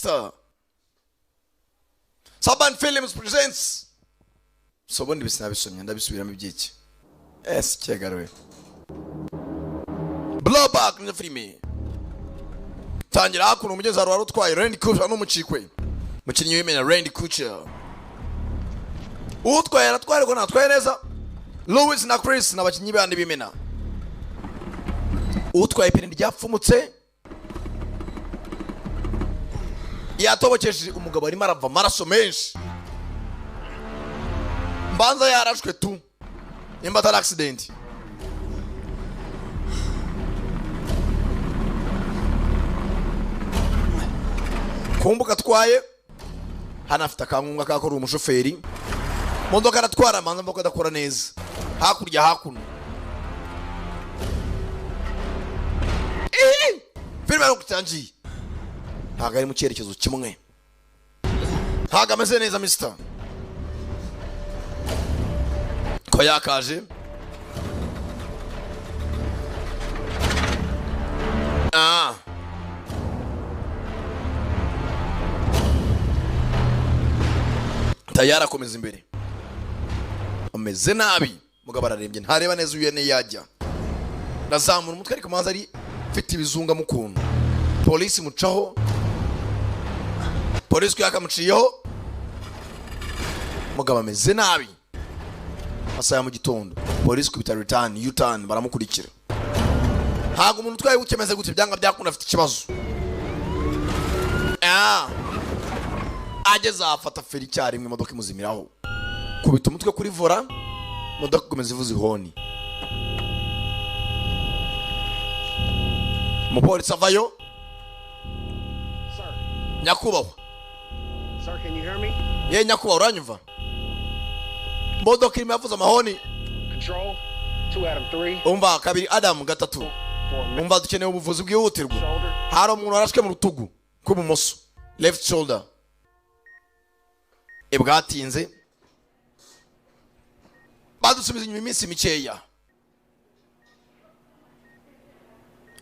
Sir. Saban Films presents. So ubundi bisinabisomye ndabisubiramo ibyiki. Yes, cyegaruye. Blowback ni filime. Tangira hakuno umugezi wari utwaye Randy Couture n'umucikwe. Mukinnyi w'imena Randy Couture. Utwaye aratware ko natwaye neza. Louis na Chris n'abakinnyi bandi b'imena. Utwaye ipine ryapfumutse. Yatobokeje umugabo arimo arava maraso menshi. Mbanza yarashwe tu. Nimba atari accident. Kumbuka twaye hanafite akangunga kakora umushoferi. Modoka aratwara manza mvuga adakora neza. Hakurya hakuno. Filime yo kutangiye. Ntago ari mu cyerekezo kimwe. Ntago ameze neza mister. Ko yakaje. Tayara komeza imbere. Ameze nabi. Mugabo ararembye ntareba neza uyene yajya. Nazamura umutwe ariko manza ari mfite ibizunga mu kuntu. Polisi mucaho. Polisi kwakamuciyeho. Mugabo ameze nabi. Asaya mu gitondo. Polisi kubita return, U-turn baramukurikira. Hago umuntu twaye gukemeza gute byanga byakunda afite ikibazo. Ageze afata feri cyari imwe imodoka imuzimiraho. Kubita umutwe kuri vora. Modoka ikomeza ivuza ihoni. Umupolisi avayo. Nyakubahwa. Sir, can you hear me? Ye nyakubahwa uranyumva? Modoka irimo yavuza amahoni. Control 2 Adam 3. Umva kabiri Adam gatatu. Umva dukeneye ubuvuzi bwihutirwa. Hari umuntu arashwe mu rutugu rw'ibumoso. Left shoulder. Ebwatinze. Badusubiza inyuma iminsi mikeya.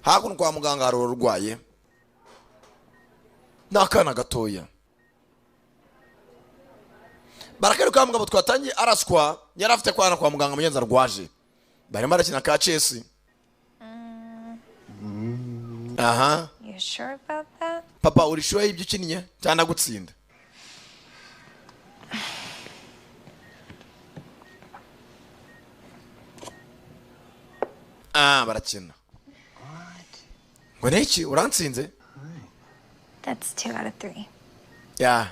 Hakuno kwa muganga hari urwaye. Nakana gatoya. Barakari kwa mugabo twatangiye araswa yarafite kwana kwa muganga mugenza rwaje. Barimo arakina ka chess. You sure about that? Papa uri sure ibyo ukinnye cyane gutsinda. Barakina. Ngo neki urantsinze? That's 2 out of 3. Yeah.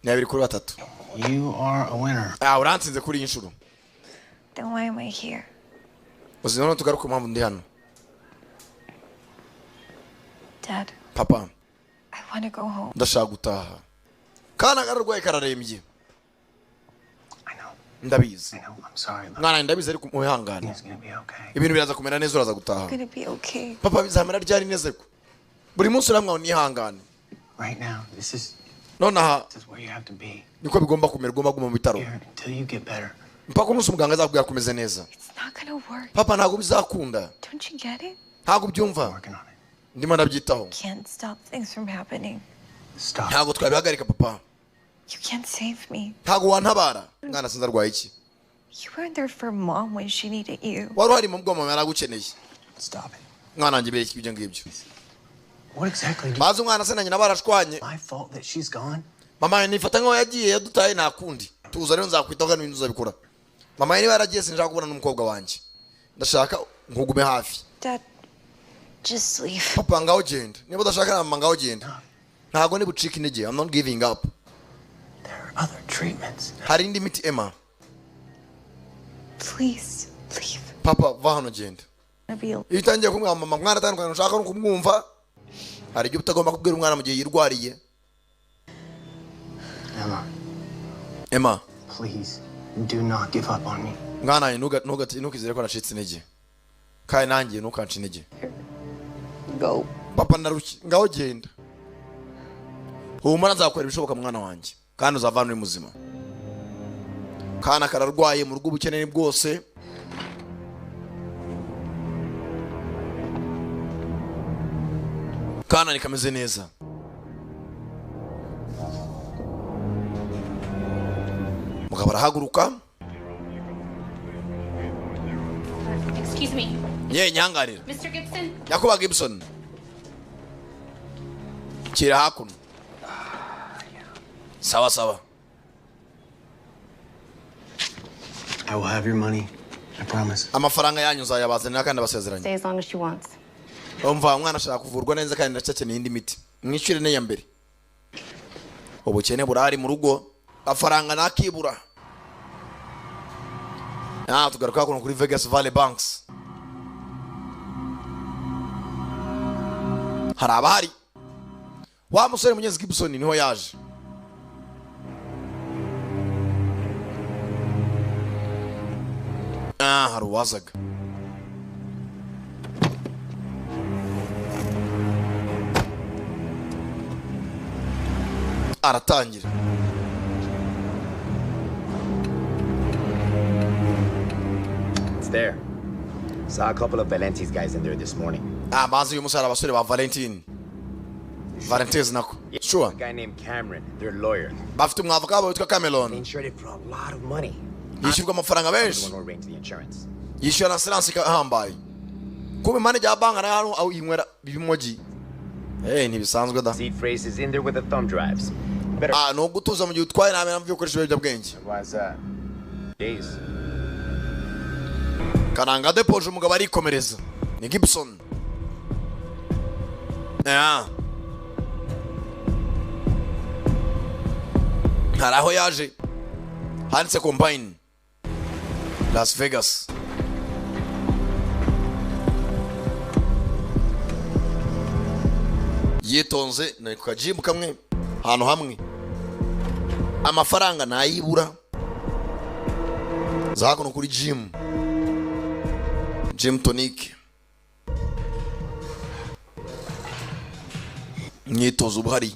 Nabiri kuri batatu. You are a winner. Urantsinze kuri inshuro. Then why am I here? Uzino tugaruka mpamvu ndi hano. Dad. Papa. I want to go home. Ndashaka gutaha. Kana gararwaye kararembye. I know. Ndabizi. I know. I'm sorry. Mwana ndabizi ariko muhangane. It's gonna be okay. Ibintu biraza kumera neza uraza gutaha. It's gonna be okay. Papa bizamera ryari neza ko. Buri munsi uramwa unihangane. Right now, this is where you have to be. Niko bigomba kumera ugomba guma mu bitaro. Here until you get better. Mpaka umunsi umuganga azakubwira kumeze neza. It's not gonna work. Papa ntago bizakunda. Don't you get it? Ntago byumva. Working on it. Ndimo ndabyitaho. Can't stop things from happening. Stop. Ntago twabihagarika papa. You can't save me. Ntago wantabara. Mwana sinza rwaye iki? You weren't there for mom when she needed you. Wari hari mu bwo mama yaragukeneye. Stop it. Mwana wanjye bereke ibyo ngibyo. What exactly do Bazi umwana se na nyina barashwanye. my fault that she's gone? Mama nifata nkaho yagiye yadutaye nakundi. Tuza rero nzakwitaho n'ibintu uzabikora. Mama niba yaragiye sinshaka kubona n'umukobwa wanjye. Ndashaka nkugume hafi. Dad, just leave. Papa ngaho genda. Niba udashaka na mama ngaho genda. Ntago ni bucika intege. I'm not giving up. There are other treatments. Hari indi miti Emma. Please, leave. Papa va hano genda. Iyo utangiye kumwira mama mwana atandukanye ushaka no kumwumva hari igihe utagomba kubwira umwana mu gihe yirwariye. Emma, please do not give up on me. Mwana ntukizere ko nacitse intege. Kandi nanjye ntukanci intege. Go. Papa ndarushye ngaho genda. Humura nzakora ibishoboka mwana wanjye kandi uzavana uri muzima. Kana kararwaye mu rugo ubukeneye bwose. Kana nikameze neza. umugabo arahaguruka. Excuse me. Ye nyangarira. Mr. Gibson? Yakuba Gibson. Kira hakuno. Sawa sawa. I will have your money. I promise. Amafaranga yanyu uzayabazanira kandi abasezeranye. Stay as long as she wants. Umva umwana ashaka kuvurwa neza kandi ndacakeneye indi miti. Mwicire ne ya mbere. Ubukene burari mu rugo. Afaranga nakibura. Tugaruka kuno kuri Vegas Valley Banks. Harabari. Wa musore Munyezi Gibson niho yaje. Haruwazaga. Aratangira. It's there. Saw a couple of Valenti's guys in there this morning. Bazi uyu musore abasore ba Valentine. Valentines nako. Sure. A guy named Cameron, their lawyer. Bafite umwavoka wabo witwa They Cameron. insured it for a lot of money. Yishirwa amafaranga The benshi. one who arranged the insurance. Yishura na silence kahambaye. Kumbe manager abanga na hano au inywera bibimoji. Ntibisanzwe da. Seed phrases in there with the thumb drives. Better. No gutuza mu gihe utwaye nabe namvye ukoresha ibiyobyabwenge. Why's that? Days. Karanga depoje umugabo arikomereza. Ni Gibson. Haraho yaje. Handse combine. Las Vegas. Yitonze na kukajimu kamwe hano hamwe. Amafaranga nayibura. Zakono kuri gym tonic. Myitozo buhari.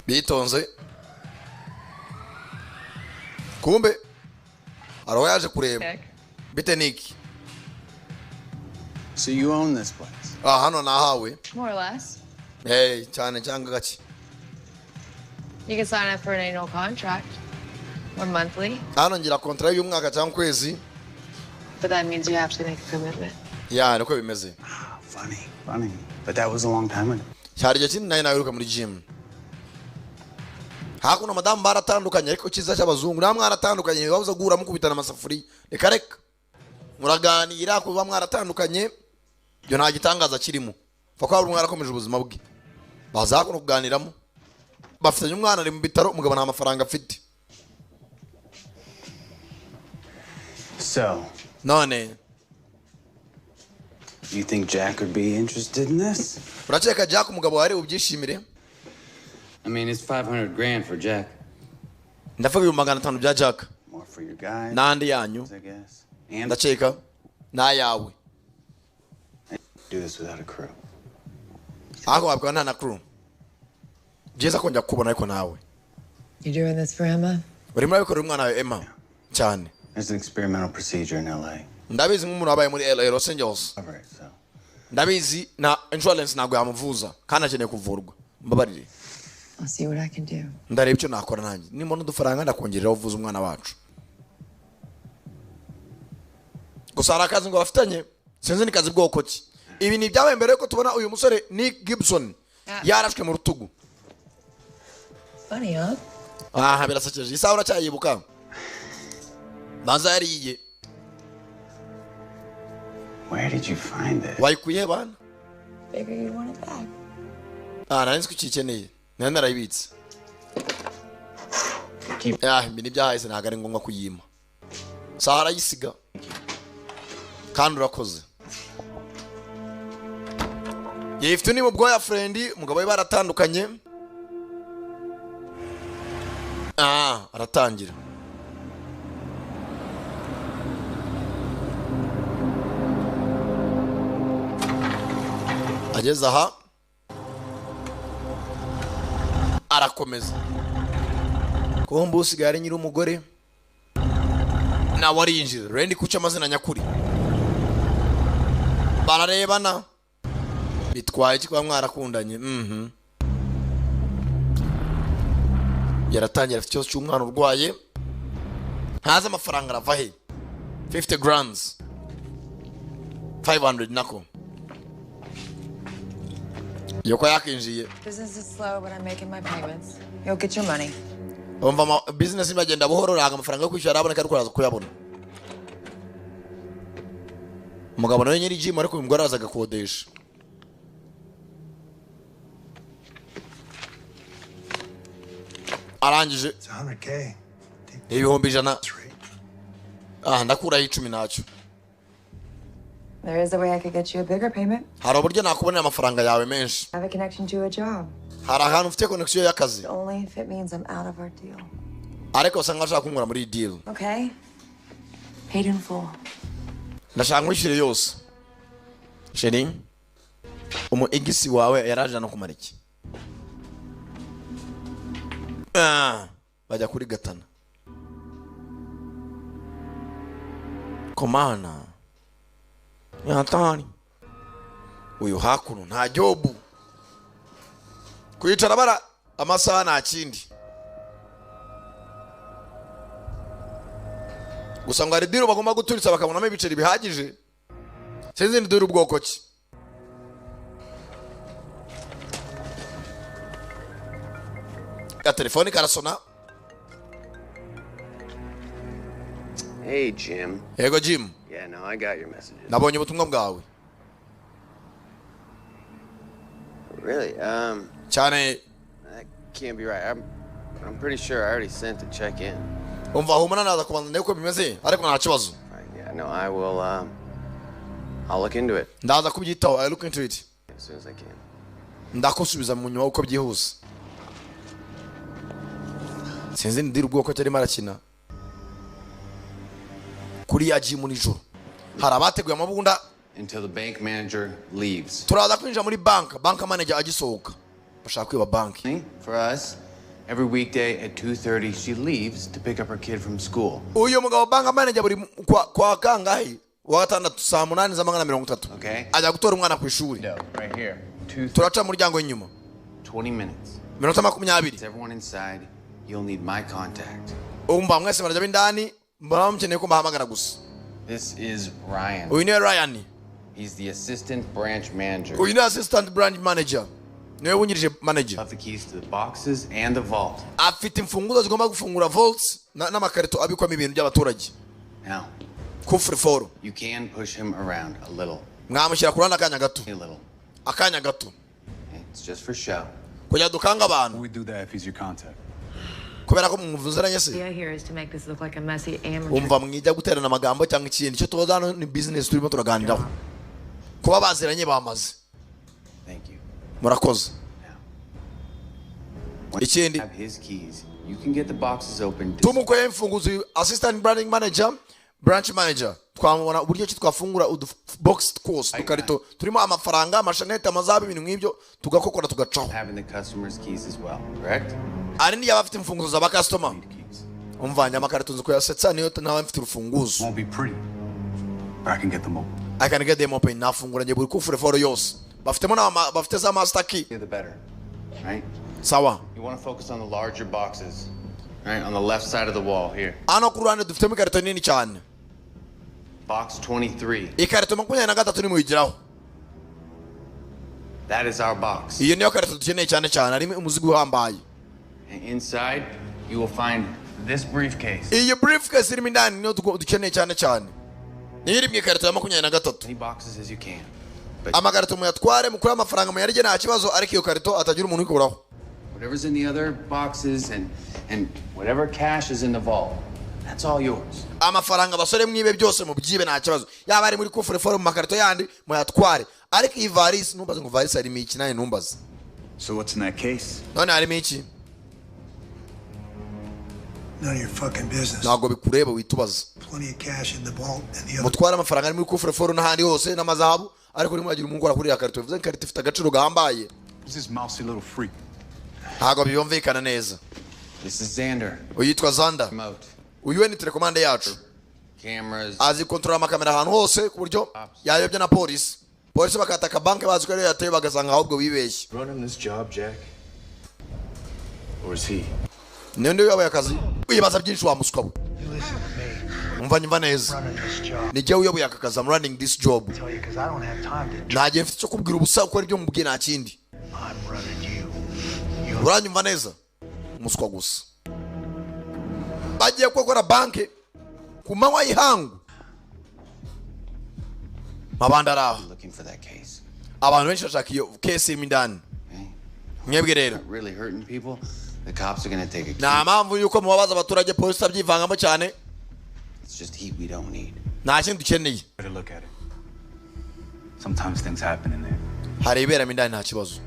Bitonze. Kumbe araho yaje kureba. Bite Nick. So you own this place? Hano nahawe. More or less. Cyane cyangwa gachi. You can sign up for an annual contract. Or monthly. Hano ngira contract y'umwaka cyangwa kwezi. But that means you have to make a commitment. Niko bimeze. Funny. But that was a long time ago. Cyari gihe kinini nayo nawiruka muri gym. Hakuno madamu baratandukanye ariko kiza cy'abazungu namwe aratandukanye babuza guhura mukubitana amasafuri. Reka reka. Muraganira kuba mwaratandukanye. Byo nta gitangaza kirimo. Fa kwa buri mwarakomeje ubuzima bwe. Bazakuno kuganiramo. Bafitanye umwana ari mu bitaro umugabo nta mafaranga afite. So, None. you think Jack would be interested in this? Uracheka Jack umugabo wari ubyishimire? I mean, it's $500,000 for Jack. Ndavuga 500 bya Jack. More for your guy, Nandi yanyu. I guess. And Ndacheka na yawe. do this without a crew. Ako wabwa na crew. Jeza konja kubona ariko nawe. You doing this for Emma? Urimo abikora umwana wawe Emma cyane. There's an experimental procedure in LA. Ndabizi nk'umuntu wabaye muri LA Los Angeles. All right, so. Ndabizi na insurance ntabwo yamuvuza kandi akeneye kuvurwa. Mbabarire. I'll see what I can do. Ndareba icyo nakora nanjye. Nimbona udufaranga ndakongerera uvuza umwana wacu. Gusa hari akazi ngo bafitanye sinzi ni kazi bwoko ki. Ibi ni byabaye mbere ko tubona uyu musore Nick Gibson yarashwe mu rutugu. Funny, huh? Birasekeje. Isaha uracyayibuka? Banza yariye. Where did you find this? Wayikuye bana? Figure you want it back. Nari kukikeneye. Nari narayibitse. Ibi ni byahise ntabwo ari ngombwa kuyima. Sahara yisiga. Kandi urakoze. Yifite ni mu bwoya friend, umugabo we baratandukanye. Aratangira. Ageze aha arakomeza. Kombo usigare nyiri umugore na warinjira Randy kuca amazina nyakuri bararebana bitwaye iki kuba mwarakundanye yaratangira afite ikibazo cy'umwana urwaye ntazi amafaranga arava he 50 grams 500 nako yoko yakinjiye Business is slow, but I'm making my payments. You'll get your money. umva business imagenda buhoro raga amafaranga yo kwishyura araboneka ariko araza kuyabona umugabo nawe nyiri gym ariko umugore araza agakodesha arangije It's 100K. ibihumbi ijana That's right. ndakuraho 10 nacyo There is a way I could get you a bigger payment. hari uburyo nakubonera amafaranga yawe menshi I have a connection to a job. hari ahantu ufite connection y'akazi Only if it means I'm out of our deal. ariko usanga ashaka kunkura muri deal Okay? Paid in full. ndashaka nkwishyure yose sheri igisi wawe yaraje no kumara iki bajya kuri gatana komana yatani uyu hakuno nta jobu kwicara bara amasaha nta kindi gusa ngo hari diro bagomba guturitsa bakabonamo ibiceri bihagije sinzi diro ubwoko ki ka telefoni karasona Hey, Jim. yego Jim Yeah, no, I got your messages. nabonye ubutumwa bwawe Really? cyane That can't be right. I'm pretty sure I already sent the check in. umva humana naza kubanza ndeko bimeze ariko nta kibazo Right, yeah, no, I will, I'll look into it ndaza kubyitaho I look into it as soon as I can. ndakusubiza mu nyuma uko byihuse sinzi ndira ubwoko cyari marakina kuri ya Jim nijoro hari abateguye amabunda Until the bank manager leaves. turaza kwinjira muri bank manager agisohoka bashaka kwiba banki For us, every weekday at 2:30, she leaves to pick up her kid from school. uyu mugabo bank manager buri kwa kangahe wa gatandatu saa 8 z'amanywa na 30 Okay? ajya gutora umwana ku ishuri No, right here. 2:30. turaca mu muryango w'inyuma 20 minutes. minota 20 It's everyone inside. You'll need my contact. umva mwese barajya bindani mbona mukeneye ko mbahamagara gusa This is Ryan. uyu ni Ryan He's the assistant branch manager. uyu ni assistant brand manager niwe wungirije manager Have the keys to the boxes and the vault. afite imfunguzo zigomba gufungura vaults n'amakarito abikwamo ibintu by'abaturage Now, kufuri foro you can push him around a little. mwamushyira ku ruhande akanya gato A little. akanya gato Okay? It's just for show. kugira dukanga abantu We do that if he's your contact. kubera ko muvuzeranye The se idea here is to make this look like a messy amateur. umva mwijya guterana amagambo cyangwa ikindi cyo tubaza hano ni business turimo turaganiraho kuba baziranye bamaze Thank you. murakoze Once Ikindi. you have his keys, you can get the boxes open. tumukoye imfunguzo assistant branding manager branch manager twamubona uburyo ki twafungura box course dukarito turimo amafaranga amashanete amazabu ibintu nk'ibyo tugakokora tugacaho Having the customer's keys as well, correct? ari niyo abafite imfunguzo za bakastoma Need keys. umvanye amakarito nzi kuyasetsa niyo nawe mfite urufunguzo Won't be pretty, but I can get them open. I can get them open nafungura ngiye buri kufure foro yose bafitemo bafite za master key The better, right? sawa You want to focus on the larger boxes, right? On the left side of the wall here. hano ku ruhande dufitemo ikarito nini cyane Box 23. ikarito 23 nimuyigiraho That is our box. iyo niyo karito dukeneye cyane cyane harimo umuzigo uhambaye And inside, you will find this briefcase. iyi briefcase irimo indani niyo dukeneye cyane cyane niyo iri mu ikarito ya 23 Many boxes as you can. But amakarito muyatware mukure amafaranga muyarye nta kibazo ariko iyo karito atagira umuntu uyikuraho whatever's in the other boxes and whatever cash is in the vault, that's all yours. amafaranga basore mwibe byose mu byibe nta kibazo yaba ari muri kufure foro mu makarito yandi muyatware ariko iyi varisi numbaze ngo varisi harimo iki nawe numbaze So what's in that case? none harimo iki None of your fucking business. ntabwo bikureba witubaza Plenty of cash in the vault and the other. mutware amafaranga ari muri kufure foro n'ahandi hose n'amazahabu ariko urimo uragira umuntu ukora kuri ya karito bivuze ko ikarito ifite agaciro gahambaye Who's this mousy little freak? ntabwo byumvikana neza This is Xander. uyitwa Zanda Remote. uyu we ni telekomande yacu Cameras. azi kontrola amakamera ahantu hose ku buryo yayobya na polisi polisi bakataka banki bazi ko ariyo yateye bagasanga ahubwo bibeshye. Running this job, Jack? Or is he? Nende yabaye akazi wibaza byinshi wa muswa we. You listen to me. Umva nyumva neza. Running this job. Ni jewe uyoboye aka kazi. I'm running this job. I tell you, because I don't have time to. Ntagiye mfite cyo kubwira ubusa ukora ibyo mubwiye nta kindi. I'm running you. Uranyumva neza umuswa gusa. Bagiye gukora banki ku manywa y'ihangu. Mabanda araho. Looking for that case. Abantu benshi bashaka iyo case irimo indani. Mwebwe rero Not really hurting people. The cops are gonna take a nta mpamvu yuko mubabaza abaturage polisi abyivangamo cyane. It's just heat we don't need. Nta kintu dukeneye. Better look at it. Sometimes things happen in there. Hari iberamo indani nta kibazo.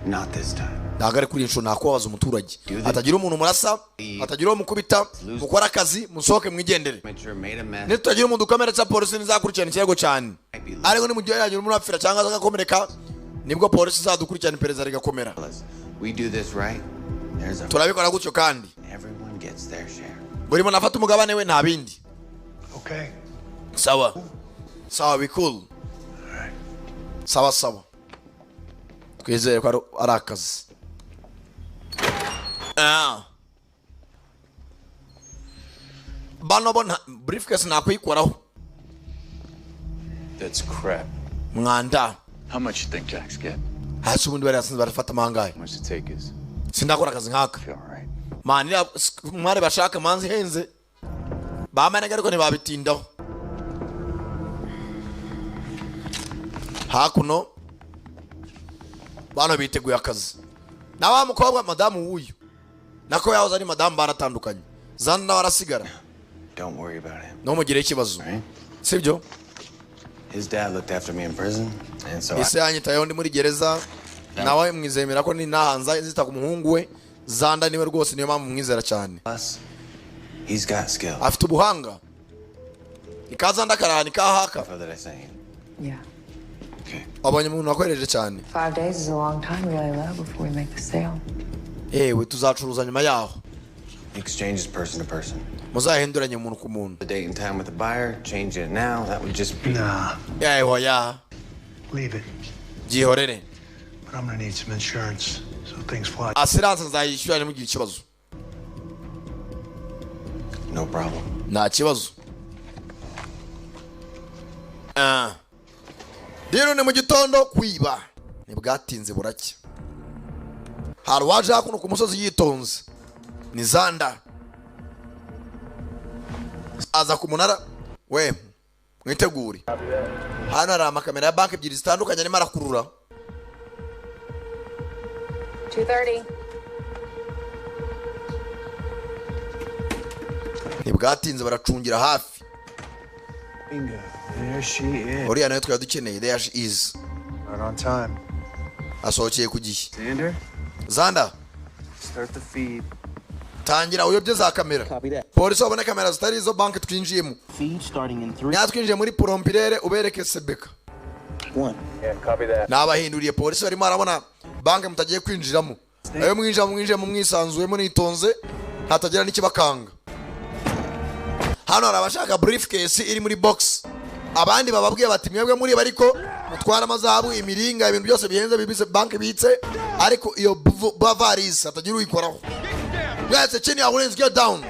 Not this time. Ntabwo ari kuri inshuro nakubabaza umuturage. Hatagira umuntu murasa, hatagira uwo mukubita, mukora akazi, musohoke mwigendere. Made a mess. Nitutagira umuntu ukomeretsa polisi nizakurikirana ikirego cyane. Ariko nimugiye yagira umuntu apfira cyangwa agakomereka nibwo polisi izadukurikirana iperereza rigakomera. We do this right. There's a Turabikora gutyo kandi everyone gets their share. buri muntu afata umugabane we nta bindi. Okay. Sawa. Sawa be cool. Sawa sawa. Twizere ko ari akazi. Bano bona briefcase nakwikoraho. That's crap. Mwanda. How much you think Jack's get? Hasi ubundi bari asinze barafata mangaye. How much to take is? Sindakora akazi nkaka. Feel alright. Mani mwari bashaka manzi henze. Bamenega ariko ntibabitindaho. Hakuno bano biteguye akazi. Na wa mukobwa madamu wuyu. Nako yahoze ari madamu baratandukanye. Zanda warasigara. Don't worry about him. No mugire ikibazo. Right? Sibyo? His dad looked after me in prison, and so Ise yanyitayeho ndi muri gereza. Nawe mwizemera ko ni nahanza zita ku muhungu we. Zanda niwe rwose niyo mpamvu mwizera cyane. plus, he's got skill. Afite ubuhanga. Ikazanda karani kahaka. For that I say. Yeah. Okay. Abonye umuntu wakoreje cyane. 5 days is a long time, really, low before we make the sale. Ewe tuzacuruza nyuma yaho. Exchange is person to person. Muzahinduranye umuntu ku muntu. The date and time with the buyer, change it now. That would just be. Nah. Yewe ya. Leave it. Gihorere. But I'm gonna need some insurance so things fly. Assurance nzayishyura ni mugihe ikibazo. No problem. Nta kibazo. Rero ni mu gitondo kwiba. Nibwatinze buracya. Hari waje hakuno ku musozi yitonze. Ni Zanda. Aza ku munara. We, mwitegure. Hano hari amakamera ya banki ebyiri zitandukanye arimo arakurura. 2:30. Nibwatinze baracungira hafi. Bingo. There she is. Uriya nayo twari dukeneye. There she is. Right on time. Asohokeye ku gihe. Xander, Zanda, start the feed. tangira uyobye za kamera. Polisi babone kamera zitari izo banki twinjiyemo. Feed starting in 3. Nyatwinjiye muri Prompirere ubereke Sebeka. 1. Nabahinduriye polisi barimo arabona banki mutagiye kwinjiramo. Ayo mwinjira mu mwisanzuye nitonze hatagira n'ikibakanga. Hano hari abashaka briefcase iri muri box. Abandi bababwiye bati mwebwe muri bariko mutwara amazahabu imiringa ibintu byose bihenze bibise banki bitse ariko iyo bavaris hatagira uyikoraho. Mwese chini ya Williams get down.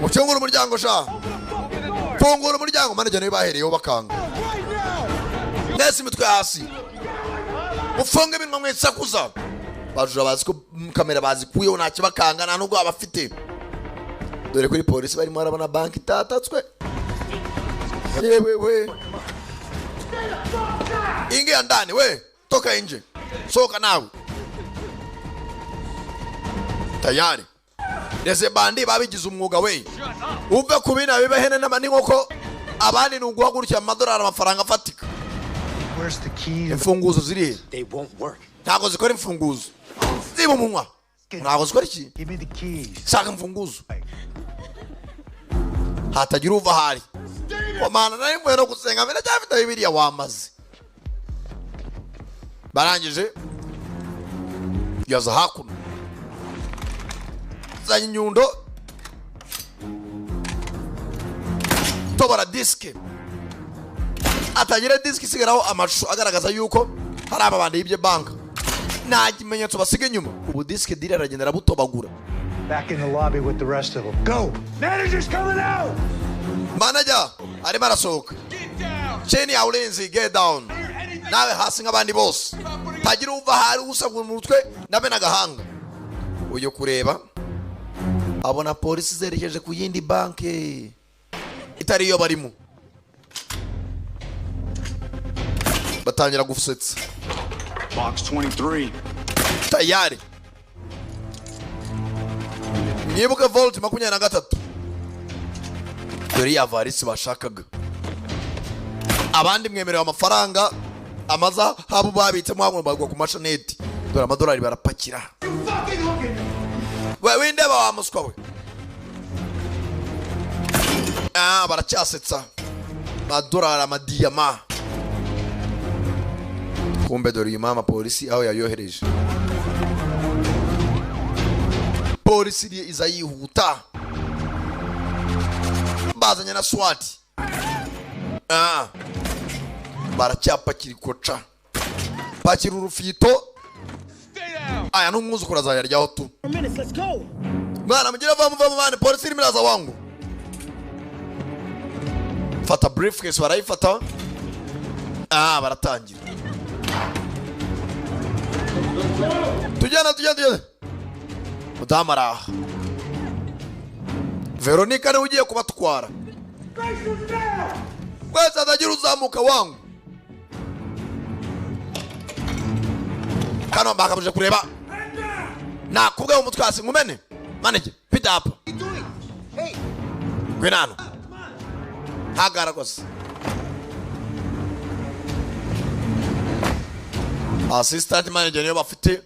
Mucungura umuryango sha. Fungura umuryango manager nayo bahereyeho bakanga. Nesi mitwe hasi. Mufunge ibintu mwetsakuza. Bajura bazi ko kamera bazikuyeho nta kibakanga nta nubwo abafite. Dore kuri polisi barimo arabona banki itatatswe. Yewe we. Ingia ndani we. Toka nje. Soka nawe. Tayari. Ndeze bandi babigize umwuga we. Uve kubina bibahene n'amani nkoko abandi nuguhagurukira amadolari amafaranga afatika. Where's the key? Imfunguzo ziri. They won't work. Ntago zikora imfunguzo. Ziba umunwa. Ntago zikora iki? Give me the keys. Shaka imfunguzo. Hatagira uva hari. Komana nari mwe no gusenga mbere cyafite Bibiliya wamaze. Barangije. Yaza hakuno. Zanye nyundo. Tobora diske. atagira disk isigaraho amashusho agaragaza yuko hari ababandi y'ibyo bank nta kimenyetso basiga inyuma ubu disk dealer aragenda arabutobagura. Back in the lobby with the rest of them. Go! Manager's coming out! Manager arimo arasohoka. Cheni ya ulinzi get down. Nawe hasi nk'abandi bose. Tagira uva hari usabwa mu mutwe nabe nagahanga. Uyo kureba abona polisi zerekeje ku yindi banke itari yo barimo. Batangira gufusetsa. Box 23. Tayari. Nibuka vault 23. Dore ya varisi bashakaga. Abandi mwemerewe amafaranga amaza habo babitsemo hamwe bagwa ku mashaneti. Dore amadolari barapakira. Wewe ndeba wa muswa we. Baracyasetsa. Madolari amadiyama. Kumbe dore uyu mama polisi aho yayohereje. Polisi iza yihuta. Bazanye na SWAT. Baracyapakira ikoca. Pakira urufito. Aya n'umwuzukuru azayaryaho tu. Mwana mugira vamu mwana polisi iri miraza wangu. Fata briefcase barayifata. Baratangira. Tujyana. Mudamara. Veronica ni ugiye kubatwara. Wese atagira uzamuka wangu. Kano bakabuje kureba. Nakubwe umutwasi ngumene. Manager, pick up. Hey. Gwenano. Hagaragos. Assistant manager niyo bafite.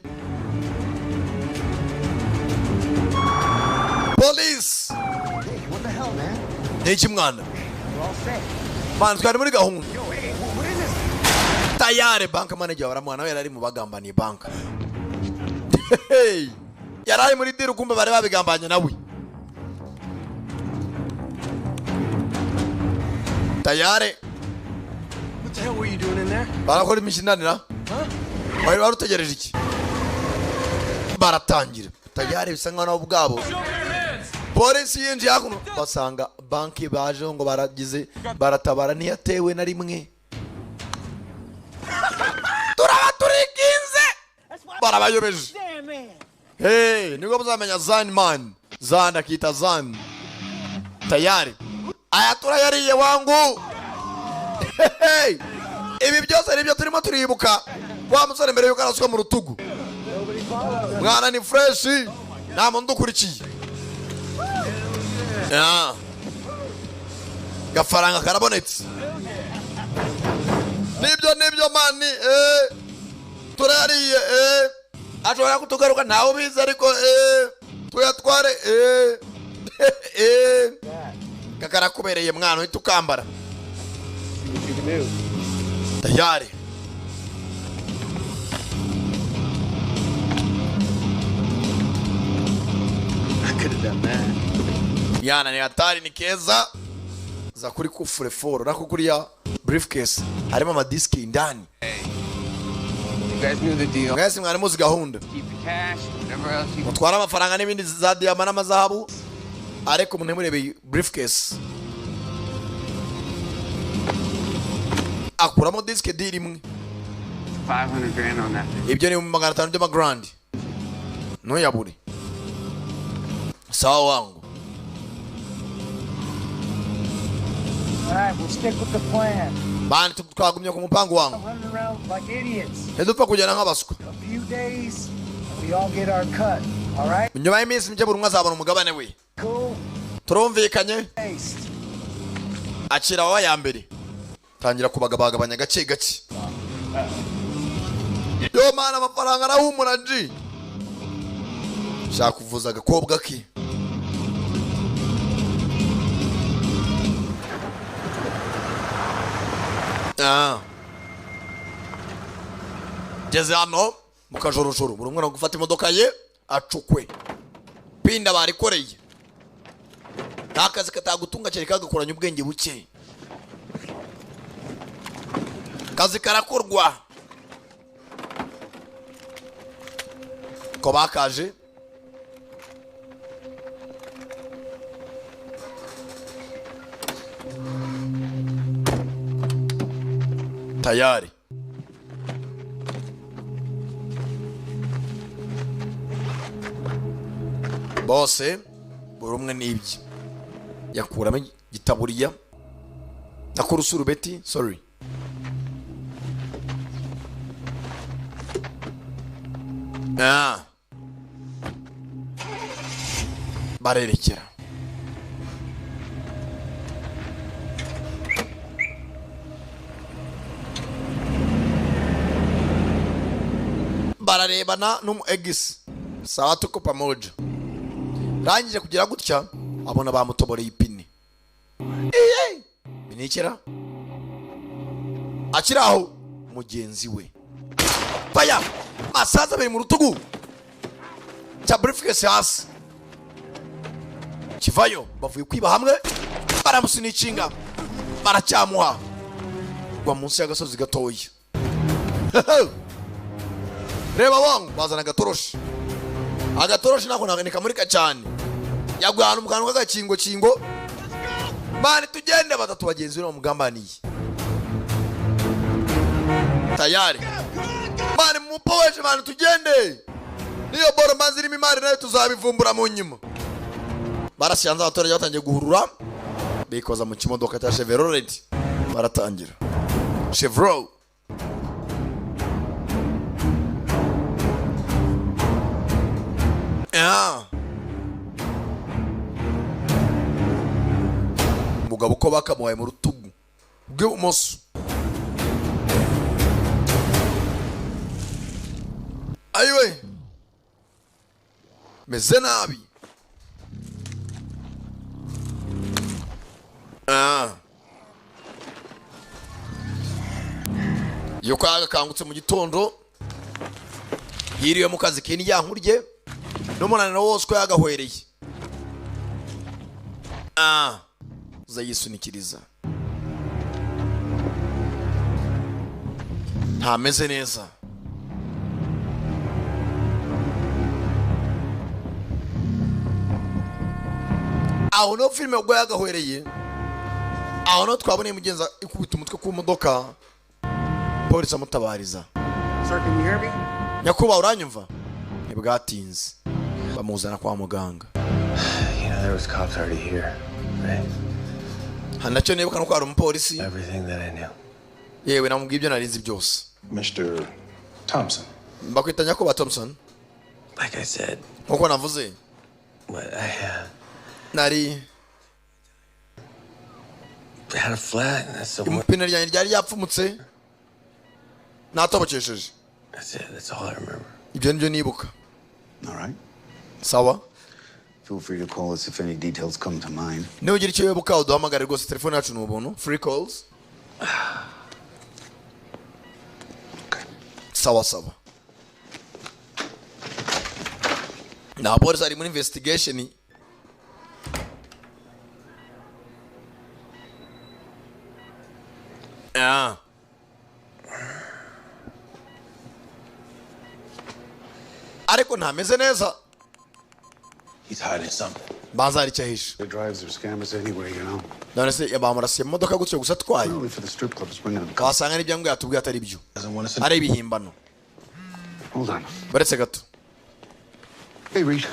Police. Hey, what the hell, man? Niki mwana. We're all set. Man, twari muri gahunda. Yo, hey, what is this? Tayari bank manager baramwana we yari mu bagambaniye bank. Hey. Yaraye muri diru kumbe bari babigambanye nawe. Tayari. What the hell were you doing in there? Barakora imishinanira. Bari barutegereje iki? Baratangira. Tayari bisa nk'aho nabo ubwabo. Polisi yinjiye hakuno basanga banki baje ngo baragize baratabara ntiyatewe na rimwe. Turaba turikinze. Barabayobeje. Hey, niko muzamenya Zan man. Zan akita Zan. Tayari. Aya turayariye wangu. Hey. Ibi byose nibyo turimo turibuka. Wa musore mbere yuko arasuka mu rutugu. Mwana ni fresh. Nta muntu ukurikiye. Gafaranga karabonetse. Nibyo mani turariye ashobora kutugaruka nawe biza ariko tuyatware kakara kubereye mwana uhita ukambara. Tayari. I could have done that. Yana ni hatari ni keza za kuri kufure foro nako kuriya briefcase harimo amadiski indani. You guys knew the deal. Mwese mwari muzi gahunda. Keep the cash, whatever else you mutwara amafaranga n'ibindi za diamond n'amazahabu ariko umuntu murebe briefcase akuramo disk deal imwe. 500 grand on that thing. Ibyo ni mu 500 by'amagrand no yaburi. Sawa wangu. All right, we'll stick with the plan. Bani twagumye ku mupango wangu. Running around like idiots. Hedupfa kujyana nk'abaswa. A few days, we all get our cut. All right? Nyuma y'iminsi mike buri umwe azabona umugabane we. Cool. Turumvikanye. Taste. Akira wa ya mbere. Tangira kubagabagabanya gace gace. Yo mana amafaranga arahumura nji. Shaka kuvuza agakobwa ke. Geze hano mukajorojoro buri umwe gufata imodoka ye acukwe. Pinda barikoreye. Takazi katagutunga cyari kagakoranya ubwenge buke. kazi karakorwa ko bakaje tayari bose buri umwe n'ibye yakuramo gitaburiya nakora usurubeti sorry barerekera bararebana n'umu egisi sawa tuko pamoja rangije kugira gutya abona bamutoboreye ipine binikira akiraho mugenzi we paya masaza bari mu rutugu cya briefcase hasi kivayo bavuye kwiba hamwe baramusinicinga baracyamuha gwa munsi y'agasozi gatoya reba wangu bazana agatoroshi nako nikamurika cyane yagwana mu kantu k'agakingo mani tugende batatu bagenzi be mugambaniye tayari mani mupoweje mani tugende niyo boro manzi irimo imari nayo tuzabivumbura mu nyuma barasyanza abaturage batangiye guhurura bikoza mu kimodoka cya Chevrolet baratangira Chevrolet umugabo uko bakamuhaye mu rutugu bw'ibumoso ayiwe meze nabi iyo kagakangutse mu gitondo yiriwe mu kazi ke n'ijyankurye n'umunaniro wose uko yagahwereye uzayisunikiriza ntameze neza aho no filime ubwo yagahwereye aho no twaboneye mugenza ikubita umutwe ku modoka polisi amutabariza nyakubahwa uranyumva ntibwatinze bamuzana kwa muganga There was cops already here, right? hanacyo nibuka nuko hari umupolisi Everything that I knew. yewe namubwiye ibyo narinzi byose Mr. Thompson. bakwita nyakubahwa Thompson Like I said, nkuko navuze what I nari had a flat and that's somewhere. ipine ryanjye ryari yapfumutse natobokesheje That's it. That's all I remember. ibyo nibyo nibuka All right. sawa Feel free to call us if any details come to mind. niba ugira icyo wibuka uduhamagare rwose telefone yacu ni ubuntu free calls sawa sawa na polisi ari muri investigation ariko ntameze neza He's hiding something. banza hari icyo ahishe The drives are scammers anyway, you know. none se bamurasiye mu modoka gutyo gusa atwaye Only for the strip clubs bringing them. wasanga n'ibyo ngo yatubwiye atari byo Doesn't want us to. ari ibihimbano Hold on. baretse gato Hey, Reed.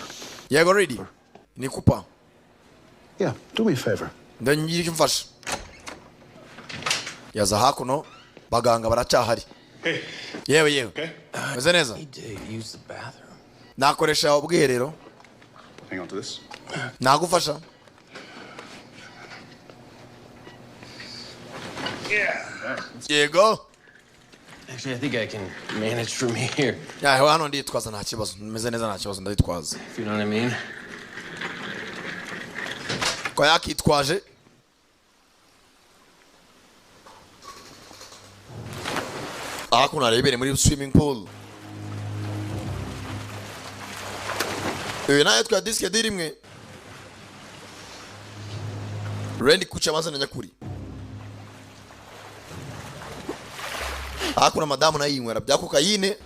yego ready ni kupa Yeah, do me a favor. ndangira icyo mfasha yaza hakuno baganga baracyahari yewe meze neza He did use the bathroom. nakoresha ubwiherero Hang on to this. nagufasha yego Actually, I think I can manage from here. yawe hano nditwaza nta kibazo meze neza nta kibazo nditwaza If you know what I mean. ko yakitwaje hakuno arebere muri swimming pool nayo twa disike di rimwe rendi kuca amazina nyakuri hakuna madamu nayo yinywera bya kokayine.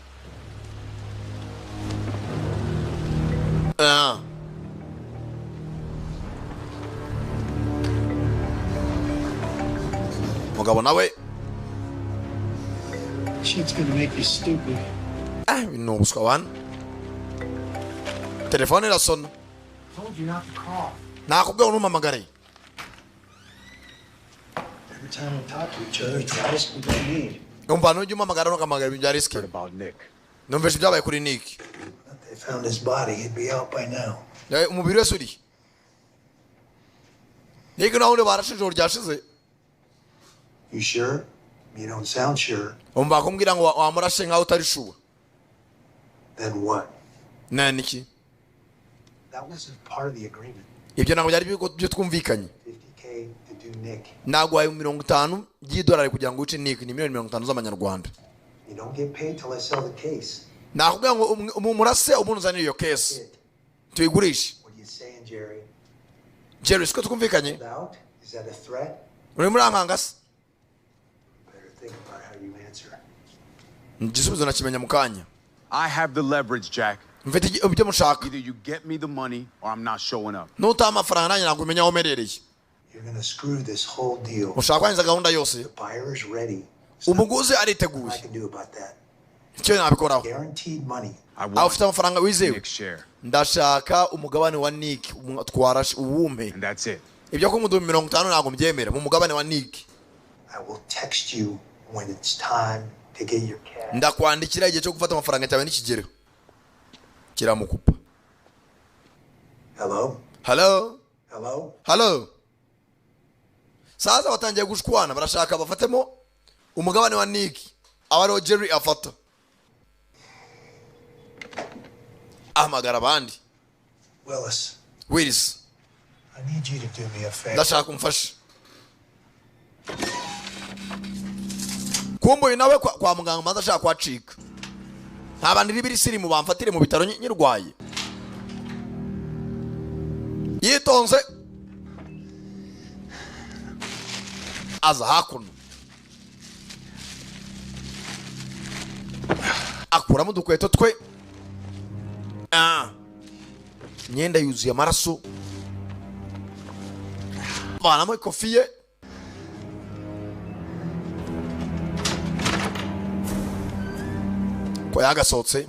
Mugabo nawe Shit's gonna make you stupid. No busca wan. Telefone irasona. Told you not to call. Nakubwiye unumamagare. Every time we talk to each other, it's a risk we don't need. Umva nujya umamagara nukamagara ibya risk. About Nick. Numvise byabaye kuri Nick. If they found his body, he'd be out by now. Umubiri wese uri. Nick nawe barashe ijoro ryashize. You sure? You don't sound sure. Umva kumbwira ngo wamurashe nkaho utari shuwa. Then what? Niki? That wasn't part of the agreement. Ibyo ntabwo byari byo twumvikanye. 50K to do Nick. Nagwaye $50 by'idolari kugira ngo uce Nick ni $50 z'amanyarwanda. You don't get paid till I sell the case. Nakubwiye ngo umurase umunuzanire iyo case. Tuyigurishe. What are you saying, Jerry? Jerry, siko twumvikanye? Doubt? Is that a threat? Uri muri ankangase? Better think about how you answer. Igisubizo nakimenya mu kanya. I have the leverage, Jack. Mfite ibyo mushaka. Either you get me the money or I'm not showing up. Nuta amafaranga nanjye ntabwo umenya aho umerereye. You're gonna screw this whole deal. Mushaka kwangiza gahunda yose. The buyer is ready. Umuguzi I ariteguye. can do about that. Icyo nabikoraho. Guaranteed money. Afite amafaranga wizewe. Nick's share. Ndashaka umugabane wa Nick twara uwume. And that's it. Ibyo ko mudu 50 ntabwo mbyemera mu mugabane wa Nick. I will text you when it's time to get your cash. Ndakwandikira igihe cyo gufata amafaranga cyawe n'ikigero. Kiramukupa. Hello? Hello? Hello? Hello? Sasa batangiye gushwana barashaka bafatemo umugabane wa Nick. Abaro Jerry afata. Amagara bandi. Willis. I need you to do me a favor. Ndashaka kumfasha. Kumboye nawe kwa muganga maze ashaka kwacika. Nta bantu bibiri siri mu bamfatire mu bitaro nyirwaye. Yitonze. Aza hakuno. Akuramo dukweto twe. Myenda yuzuye amaraso. Banamo ikofiye. Ko yagasotse.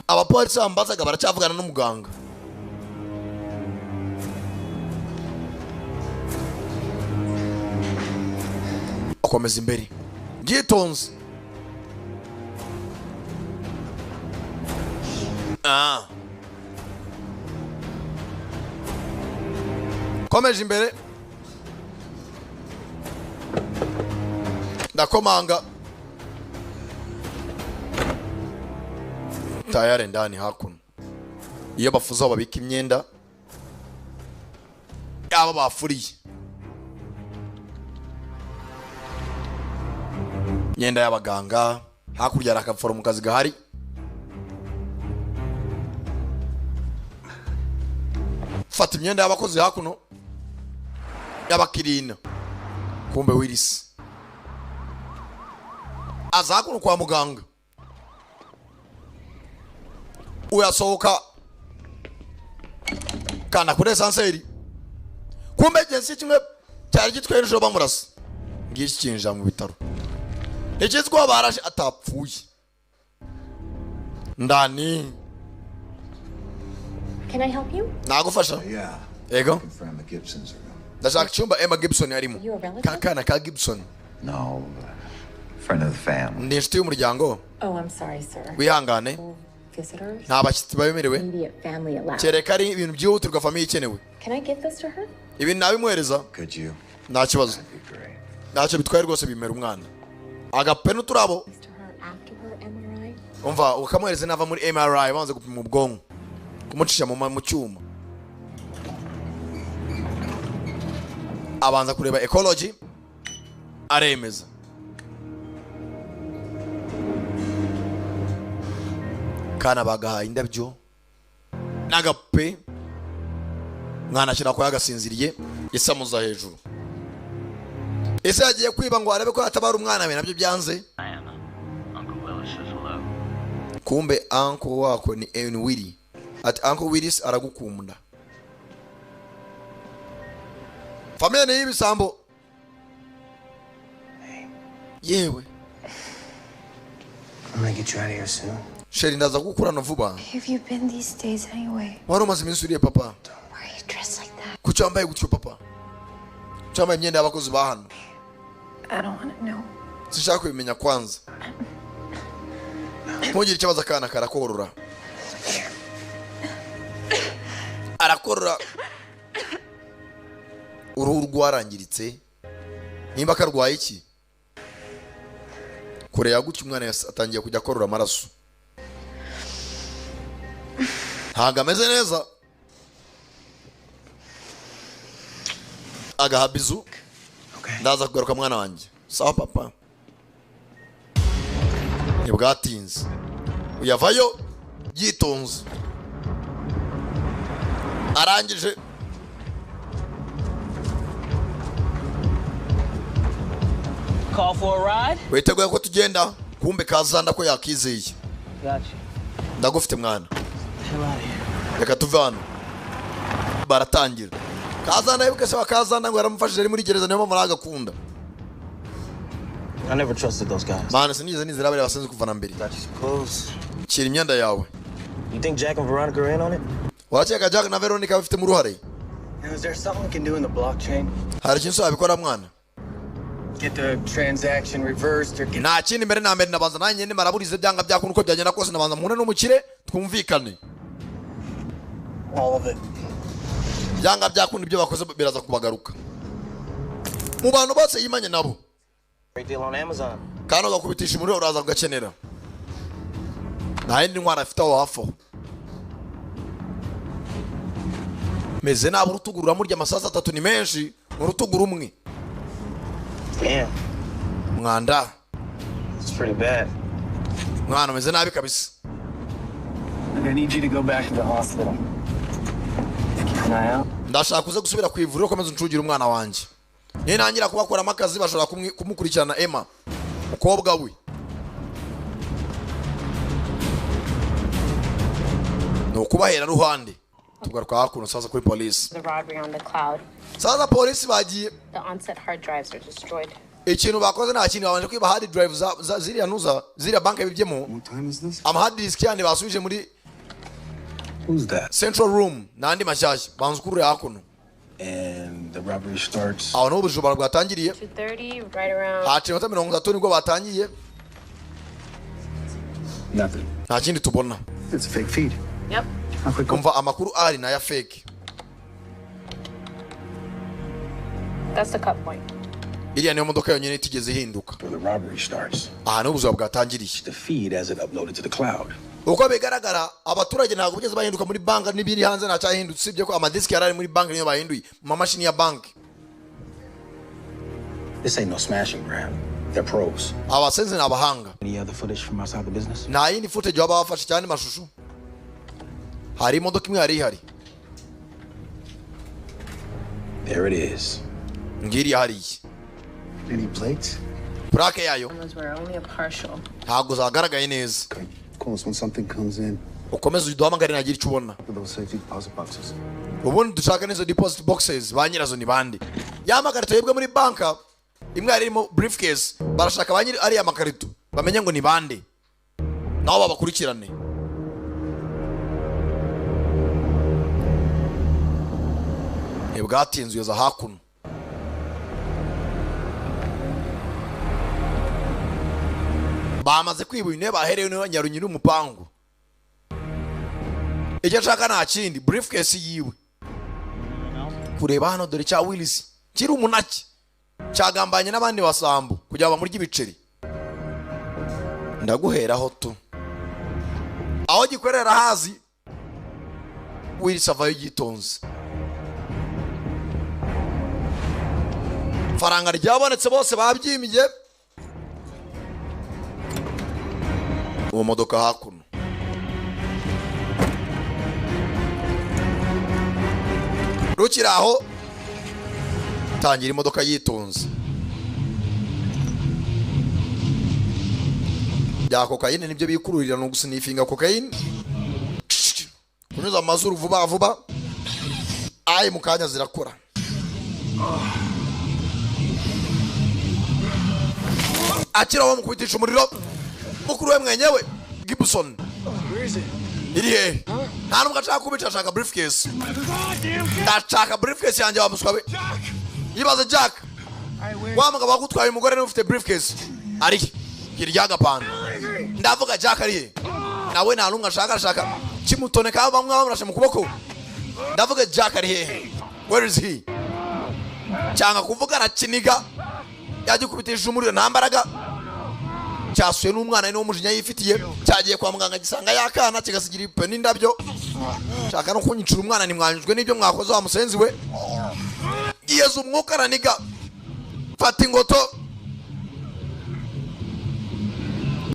Abapolisi bambazaga baracyavugana n'umuganga. Akomeza imbere. Gitonze. Komeje imbere. Ndakomanga. Tayari ndani hakuno. Iyo bafuza babika imyenda. Aba bafuriye. Myenda y'abaganga. Hakurya hari akaforomo kazi gahari. Fata imyenda y'abakozi hakuno. Y'abakirina. Kumbe Willis. Aza hakuno kwa muganga. Uyasohoka. Kana kuri esanseri. Kumbe gensi kimwe cyari gitwaye n'ijoro bamurasa. Ngiki kinja mu bitaro. Ekizwa baraje atapfuye. Ndani. Can I help you? Nagufasha? Yeah. Ego. Confirm the Gibsons are gone. Ndashaka cyumba Emma Gibson yarimo. You a relative? Kakana ka Gibson. No, friend of the family. Ndi inshuti y'umuryango. Oh, I'm sorry, sir. Wihangane. Visitors? Nta bashyitsi babemerewe. Immediate family allowed. Kereka ari ibintu byihutirwa famiye ikenewe. Can I give this to her? Ibi nabimuhereza. Could you? Nta kibazo. That'd be great. Ntacyo bitwaye rwose bimera umwana. Agape n'uturabo. To her after her MRI? Umva ukamuhereza nava muri MRI banze gupima ubwonko. Kumucisha mu cyuma. Abanza kureba ecology. Aremeza. Kana bagahaye indabyo. N'agape. Mwana ashyira ko yagasinziriye. Isamuza hejuru. ese yagiye kwiba ngo arebe ko yatabara umwana we nabyo byanze. Kumbe uncle wako ni Willy. Ati Uncle Willis aragukunda. Familia ni y'ibisambo. Yewe. I'm gonna get you out of here soon. Sheri ndaza gukurana vuba. Have you been these days anyway? Wari umaze iminsi uriye papa. Why are you dressed like that? Kuki wambaye gutyo papa? Kuki wambaye imyenda y'abakozi ba hano? I don't want to know. Sinshaka kubimenya kwanza. Ntugire ikibazo akana karakorora. Arakorora. Uruhu rwarangiritse. Nimba karwaye iki? Kure yagutse umwana atangiye kujya akorora amaraso. Ntago ameze neza. Agahabizu. Ndaza kugaruka mwana wanjye. Sawa papa. Nibwatinze. Uyavayo yitonze. Arangije. Call for a ride? Witeguye ko tugenda? Kumbe kazanda ko yakizeye. Gotcha. Ndagufite mwana. Reka tuve hano. Baratangira. Kazanda yibuke se wakazanda ngo yaramufashije ari muri gereza niyo mpamvu aragakunda. I never trusted those guys. Mana sinigeze nizera abari basenze kuva na mbere. Kira imyenda yawe. You think Jack and Veronica are in on it? Warakeka Jack na Veronica bafite mu ruhare? Is there something we can do in the blockchain? Hari ikintu wabikora mwana? Get the transaction reversed or get... Nta kindi mbere na mbere nabanza nanjye maraburize byanga byakunu uko byagenda kose nabanza muhune n'umukire twumvikane. All of it. Byanga byakunda ibyo bakoze biraza kubagaruka. Mu bantu bose yimanye nabo. Great deal on Amazon. Kano gakubitisha muri uraza kugakenera. Nta yindi ntwara afite aho hafi. Meze nabo urutugurura murya amasaha 3 ni menshi mu rutuguru umwe. Damn. Mwanda. It's pretty bad. Mwana meze nabi kabisa. I need you to go back to the hospital. Keep an eye out. Ndashaka kuze gusubira ku ivuriro komeza uncugira umwana wanje. Ni nangira kubakora amakazi bashobora kumukurikirana Emma. Mukobwa we. No kubahera ruhande. Tugaruka hakuno sasa kuri police. The robbery on the cloud. Sasa police bagiye. The onset hard drives are destroyed. Ikintu bakoze nta kintu babanje kwiba hard drive za ziriya nuza ziriya bank bibyemo. What time is this? Am hard disk yandi basubije muri Who's that? Central Room nandi mashyashya banzukuru hakuno. And the robbery starts. Aho no bujubara bwatangiriye. 2:30 right around. Haciye mata 30 nibwo batangiye. Nothing. Nta kindi tubona. It's a fake feed. Yep. Kumva amakuru ari na ya fake. That's the cut point. Iriya niyo modoka yonyine itigeze hinduka. Where the robbery starts. Aha no buzaba bwatangiriye. The feed as it uploaded to the cloud. Uko bigaragara abaturage ntabwo bigeze bahinduka muri bank n'ibiri hanze nta cyahindutse sibye ko amadisk yarari muri bank niyo bahinduye mu mashini ya bank. This ain't no smash and grab. They're pros. Abasenze n'abahanga. Any other footage from outside the business? Nta yindi footage baba bafashe cyane mashusho. Hari imodoka imwe hari ihari. There it is. Ngiri hariye. Any plates? Plaque yayo. Were only a partial. Ntabwo zagaragaye neza. Call us when something comes in. Ukomeze uduhamagare nagira icyo ubona. Those safety deposit boxes. Ubundi dushaka n'izo deposit boxes ba nyirazo ni bande. Ya makarito yebwe muri banka imwe yarimo briefcase barashaka ba nyiri ari ya makarito bamenye ngo ni bande. Naho babakurikirane. Bwatinzwe za hakuno. Bamaze kwiba ibintu baherewe no nyarunyiri umupangu. Icyo ashaka nta kindi briefcase yiwe. Kureba hano dore cya Willis kiri umunaki cyagambanye n'abandi basambu kujya bamurya ibiceri. Ndaguheraho tu. Aho gikorera hazi Willis avayo yitonze. Faranga ryabonetse bose babyimiye. Uwo modoka hakuno. Rukiraho tangira imodoka yitonze. bya kokayine nibyo bikururira no gusnifinga kokayine kunyuza amazuru vuba vuba ayi mukanya zirakora akira wa mukubitisha umuriro mukuru we mwenyewe Gibson iri he nta nubwo ashaka kubica ashaka briefcase ndashaka briefcase yanjye wa muswa we yibaze Jack wa mugabo wagutwaye umugore n'ufite briefcase ari hirya gapana ndavuga Jack ari nawe nta nubwo ashaka kimutoneka bamwe bamurashe mu kuboko ndavuga Jack ari he where is he cyanga kuvuga arakiniga yaje kubitisha umuriro nta mbaraga cyasuye n'umwana ni umujinya yifitiye cyagiye kwa muganga gisanga yakana kigasigira ipe n'indabyo shaka no kunyicira umwana nimwanyujwe n'ibyo mwakoze wa musenzi we yeze umwuka araniga fata ingoto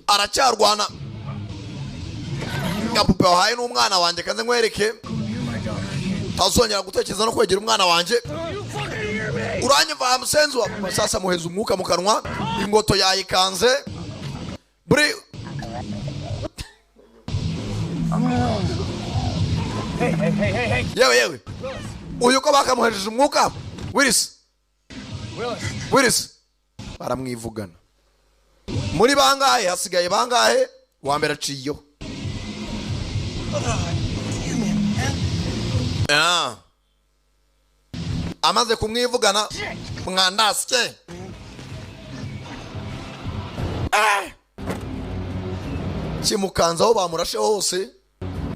aracyarwana gapupe wahaye n'umwana wanjye kanze nkwereke tazongera gutekereza no kwegera umwana wanjye uranyumva musenzi wa sasa muheza umwuka mu kanwa ingoto yayikanze buri yewe uyu ko bakamuhejeje umwuka Willis baramwivugana muri bangahe hasigaye bangahe wa mbere aciyeho amaze kumwivugana mwandasye kimukanza aho bamurashe hose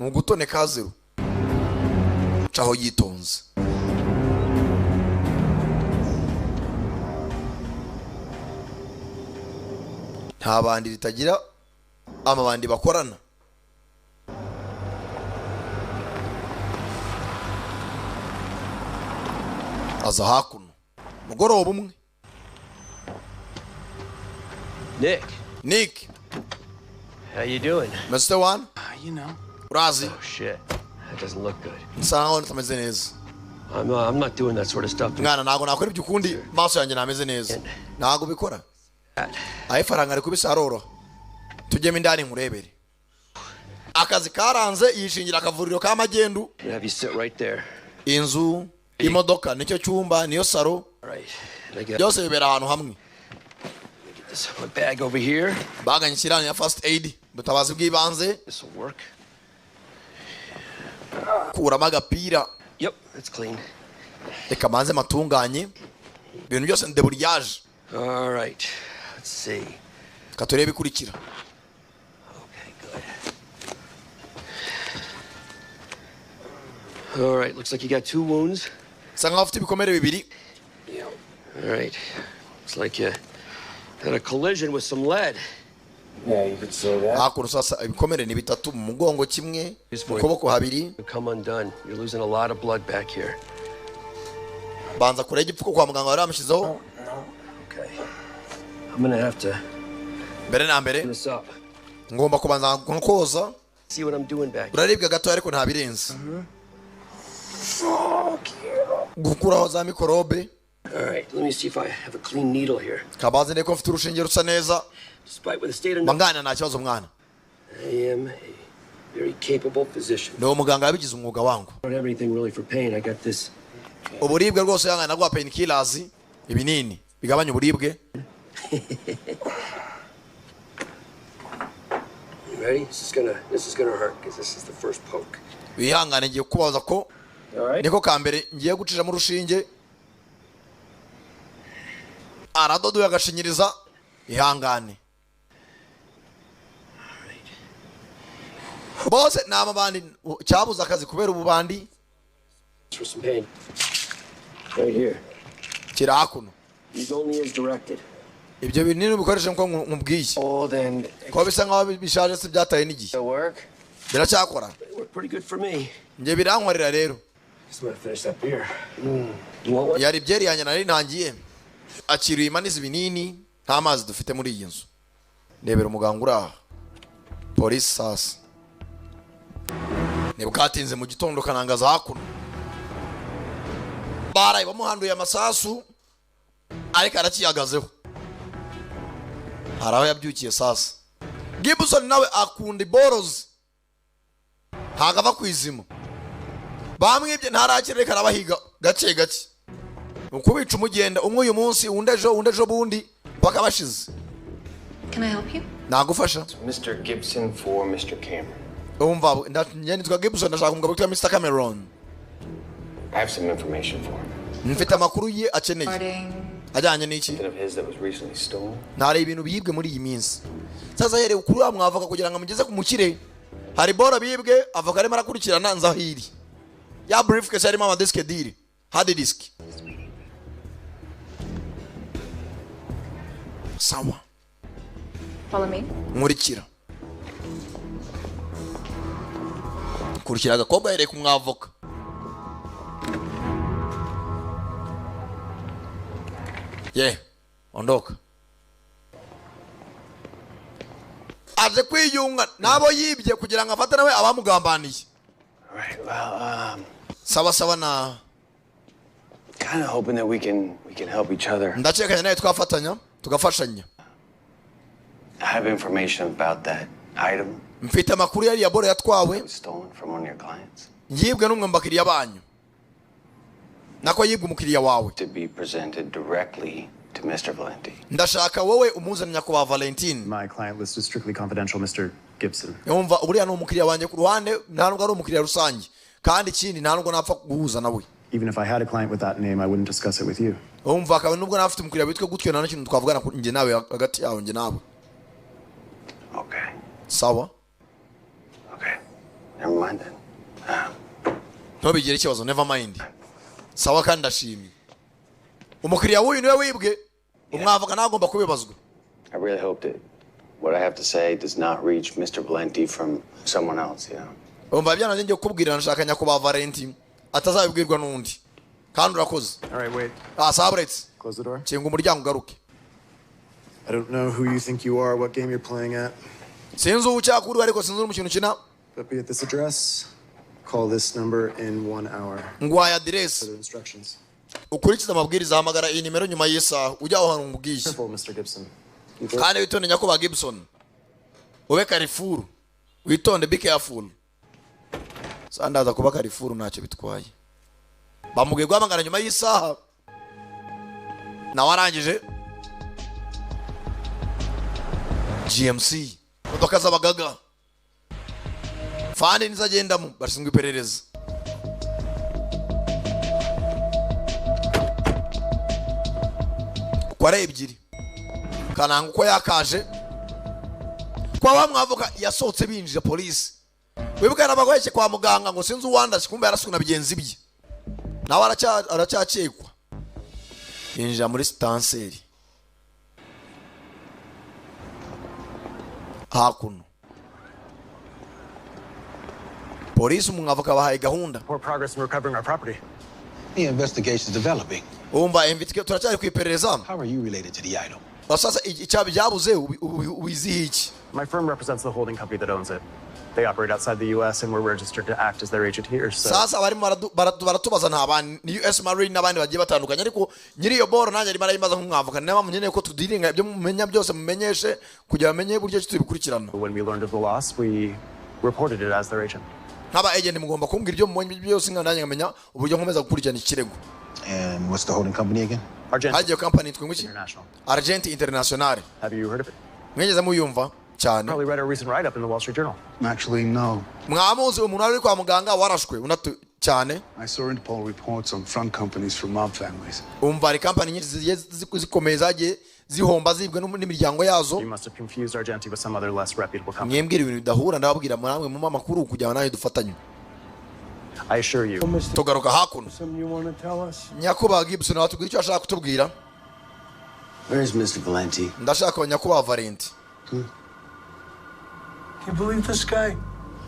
mu gutoneka zero caho yitonze nta bandi ritagira amabandi bakorana aza hakuno mugoroba umwe Nick how you doing? Mr. One You know. Razi Oh shit, that doesn't look good. Sawa ntameze neza I'm not doing that sort of stuff. mwana nago nakora ibyo ukundi maso yanjye nameze neza nago bikora ayi faranga ari kubisaroro tujyemo indani nkurebere akazi karanze yishingira akavuriro ka magendu Have you sit right there? inzu imodoka nicyo cyumba niyo saro byose bibera ahantu hamwe This my bag over here. baganye kirani ya first aid butabazi bw'ibanze This will work. kuramo agapira Yep, that's clean. reka manze matunganye ibintu byose ndeburiyaje All right. Let's see. katurebe ikurikira Okay, good. All right, looks like you got 2 wounds. sanga afite ibikomere bibiri All right. Looks like you had a collision with some lead. Yeah, you could say that. hakuno sasa ibikomere ni bitatu mu mugongo kimwe mu kuboko habiri Come undone. You're losing a lot of blood back here. banza kurega ipfuko kwa muganga wari wamushyizeho Okay. I'm gonna have to mbere na mbere this up. ngomba kubanza nkoza See what I'm doing back here. uraribwa gato ariko nta birenze gukuraho za mikorobe All right, let me see if I have a clean needle here. kabanze niko mfite urushinge rusa neza Despite with the state of mangana nta kibazo mwana I am a very capable physician. ni umuganga yabigize umwuga wangu I don't have anything really for pain. I got this. uburibwe rwose yangana nagwa painkillers ibinini bigabanya uburibwe You ready? This is gonna hurt because this is the first poke. wihangane ngiye kubaza ko niko kambere ngiye gucishamo urushinge aradodoye agashinyiriza ihangane bose ni amabandi cyabuze akazi kubera ububandi For some pain. Right here. kiri hakuno Use only as directed. ibyo binini ubikoreshe nko nkubwiye Oh, then ko bisa nkaho bishaje se byataye n'igihe it'll work. biracyakora It worked pretty good for me. njye birankorera rero Just gonna finish that beer. You want one? yari byeri yanjye nari ntangiye akiriye imaniza ibinini nta mazi dufite muri iyi nzu ndebera umuganga uri aha polisi sasa ntibwatinze mu gitondo kanangaza hakuno baraye bamuhanduye amasasu ariko arakiyagazeho hari aho yabyukiye sasa Gibson nawe akunda boros hagava kwizima bamwibye ntarakireka arabahiga gace gace ukubica umugenda umwe uyu munsi undejo bundi paka bashize. Can I help you? Nagufasha. Mr. Gibson for Mr. Cameron. Umva nitwa Gibson ndashaka umugabo witwa Mr. Cameron. I have some information for him. Mfite amakuru ye akeneye. Ajyanye n'iki? Ntari ibintu biyibwe muri iyi minsi. Sasa yere ukuru amwavoka kugira ngo amugeze ku mukire. Hari bora bibwe avoka arimo arakurikirana nzahiri. Ya briefcase arimo ama disk deal. Hard disk. Sawa. Follow me. Nkurikira. Kurikira agakobwa yereka umwavoka. Ondoka. Aje kwiyunga nabo yibye kugira ngo afate nawe abamugambaniye. Right, well, sawa na kind of hoping that we can help each other. Ndachekanya nawe twafatanya tugafashanya. I have information about that item. Mfite amakuru yari yabora yatwawe. Stolen from one of your clients. Yibwe n'umwe mbakiriya banyu. Nako yibwe umukiriya wawe. To be presented directly to Mr. Valenti. Ndashaka wowe umuzanya kwa Valentine. My client list is strictly confidential, Mr. Gibson. Yumva uburiya no umukiriya wanje ku ruhande nta nubwo ari umukiriya rusange kandi ikindi nta nubwo napfa guhuza nawe. Even if I had a client with that name, I wouldn't discuss it with you. Umva kabone nubwo nafite umukiriya witwe gutyo nta kintu twavugana nje nawe hagati yawe nje nawe. Okay. Sawa. Okay. Never mind then. Ntobigire ikibazo, never mind. Sawa kandi ndashimye. Umukiriya wuyu niwe wibwe. Umwavoka nagomba kubibazwa. I really hope that what I have to say does not reach Mr. Valenti from someone else, you know. Umva byana nje kubwira nshaka nyakuba Valenti atazabibwirwa nundi. Kandi urakoze. All right, wait. Sabrets. Close the door. Kinga umuryango ugaruke. I don't know who you think you are, what game you're playing at. Sinzi ucyakuru ariko sinzi umukino kina. But be at this address. Call this number in 1 hour. Ngwaya address. Further instructions. Ukurikiza amabwiriza hamagara iyi nimero nyuma y'isa ujya aho hano umubwiye. Careful, Mr. Gibson. Kandi witonde nyakuba Gibson. Ube Carrefour. Witonde, be careful. Sandaza kuba Carrefour ntacyo bitwaye. Bamubwiye guhamagara nyuma y'isaha. Na warangije. GMC. Modoka z'abagaga. Fani nizagendamo bashinzwe iperereza. Kwara ebyiri. Kananga uko yakaje. Kwa bamwavoka yasohotse binjira police. Wibuka nabagweke kwa muganga ngo sinzi uwandashe kumbe yarasuna bigenzi bye. Nawe aracyakekwa. Yinjira muri stanseri. Hakuno. Police umwavoka bahaye gahunda. More progress in recovering our property. The investigation is developing. Umva invitike turacyari kwiperereza. How are you related to the item? Basasa icyabi byabuze ubizihi iki? My firm represents the holding company that owns it. They operate outside the US and we're registered to act as their agent here. So Sasa bari baratubaza ntabandi ni US Marine nabandi bagiye batandukanye ariko nyiri yo boro nanjye ari marayimaza nk'umwavoka niba munyeneye ko tudiringa ibyo mumenya byose mumenyeshe kugira bamenye buryo tubikurikirana. When we learned of the loss, we reported it as their agent. Nkaba agent mugomba kumbwira ibyo mumenye byose nkananye ngamenya uburyo nkomeza gukurikirana ikirego. And what's the holding company again? Argent company twinguki? Argent International. Have you heard of it? Mwegeze muyumva cyane. Probably read a recent write-up in the Wall Street Journal. Actually, no. Mwamuzi umuntu ari kwa muganga warashwe unatu cyane. I saw Interpol reports on front companies from mob families. Umva ari company nyinshi zikomeye zagiye zihomba zibwe n'imiryango yazo. You must have confused Argenti with some other less reputable company. Mwembwira ibintu bidahura ndababwira muramwe mu makuru kujya nayo dufatanye. I assure you. Tugaruka hakuno. Something you want to tell us? Nyakuba Gibson watubwira icyo ashaka kutubwira. Where is Mr. Valenti? Ndashaka Nyakuba Valenti. You believe this guy?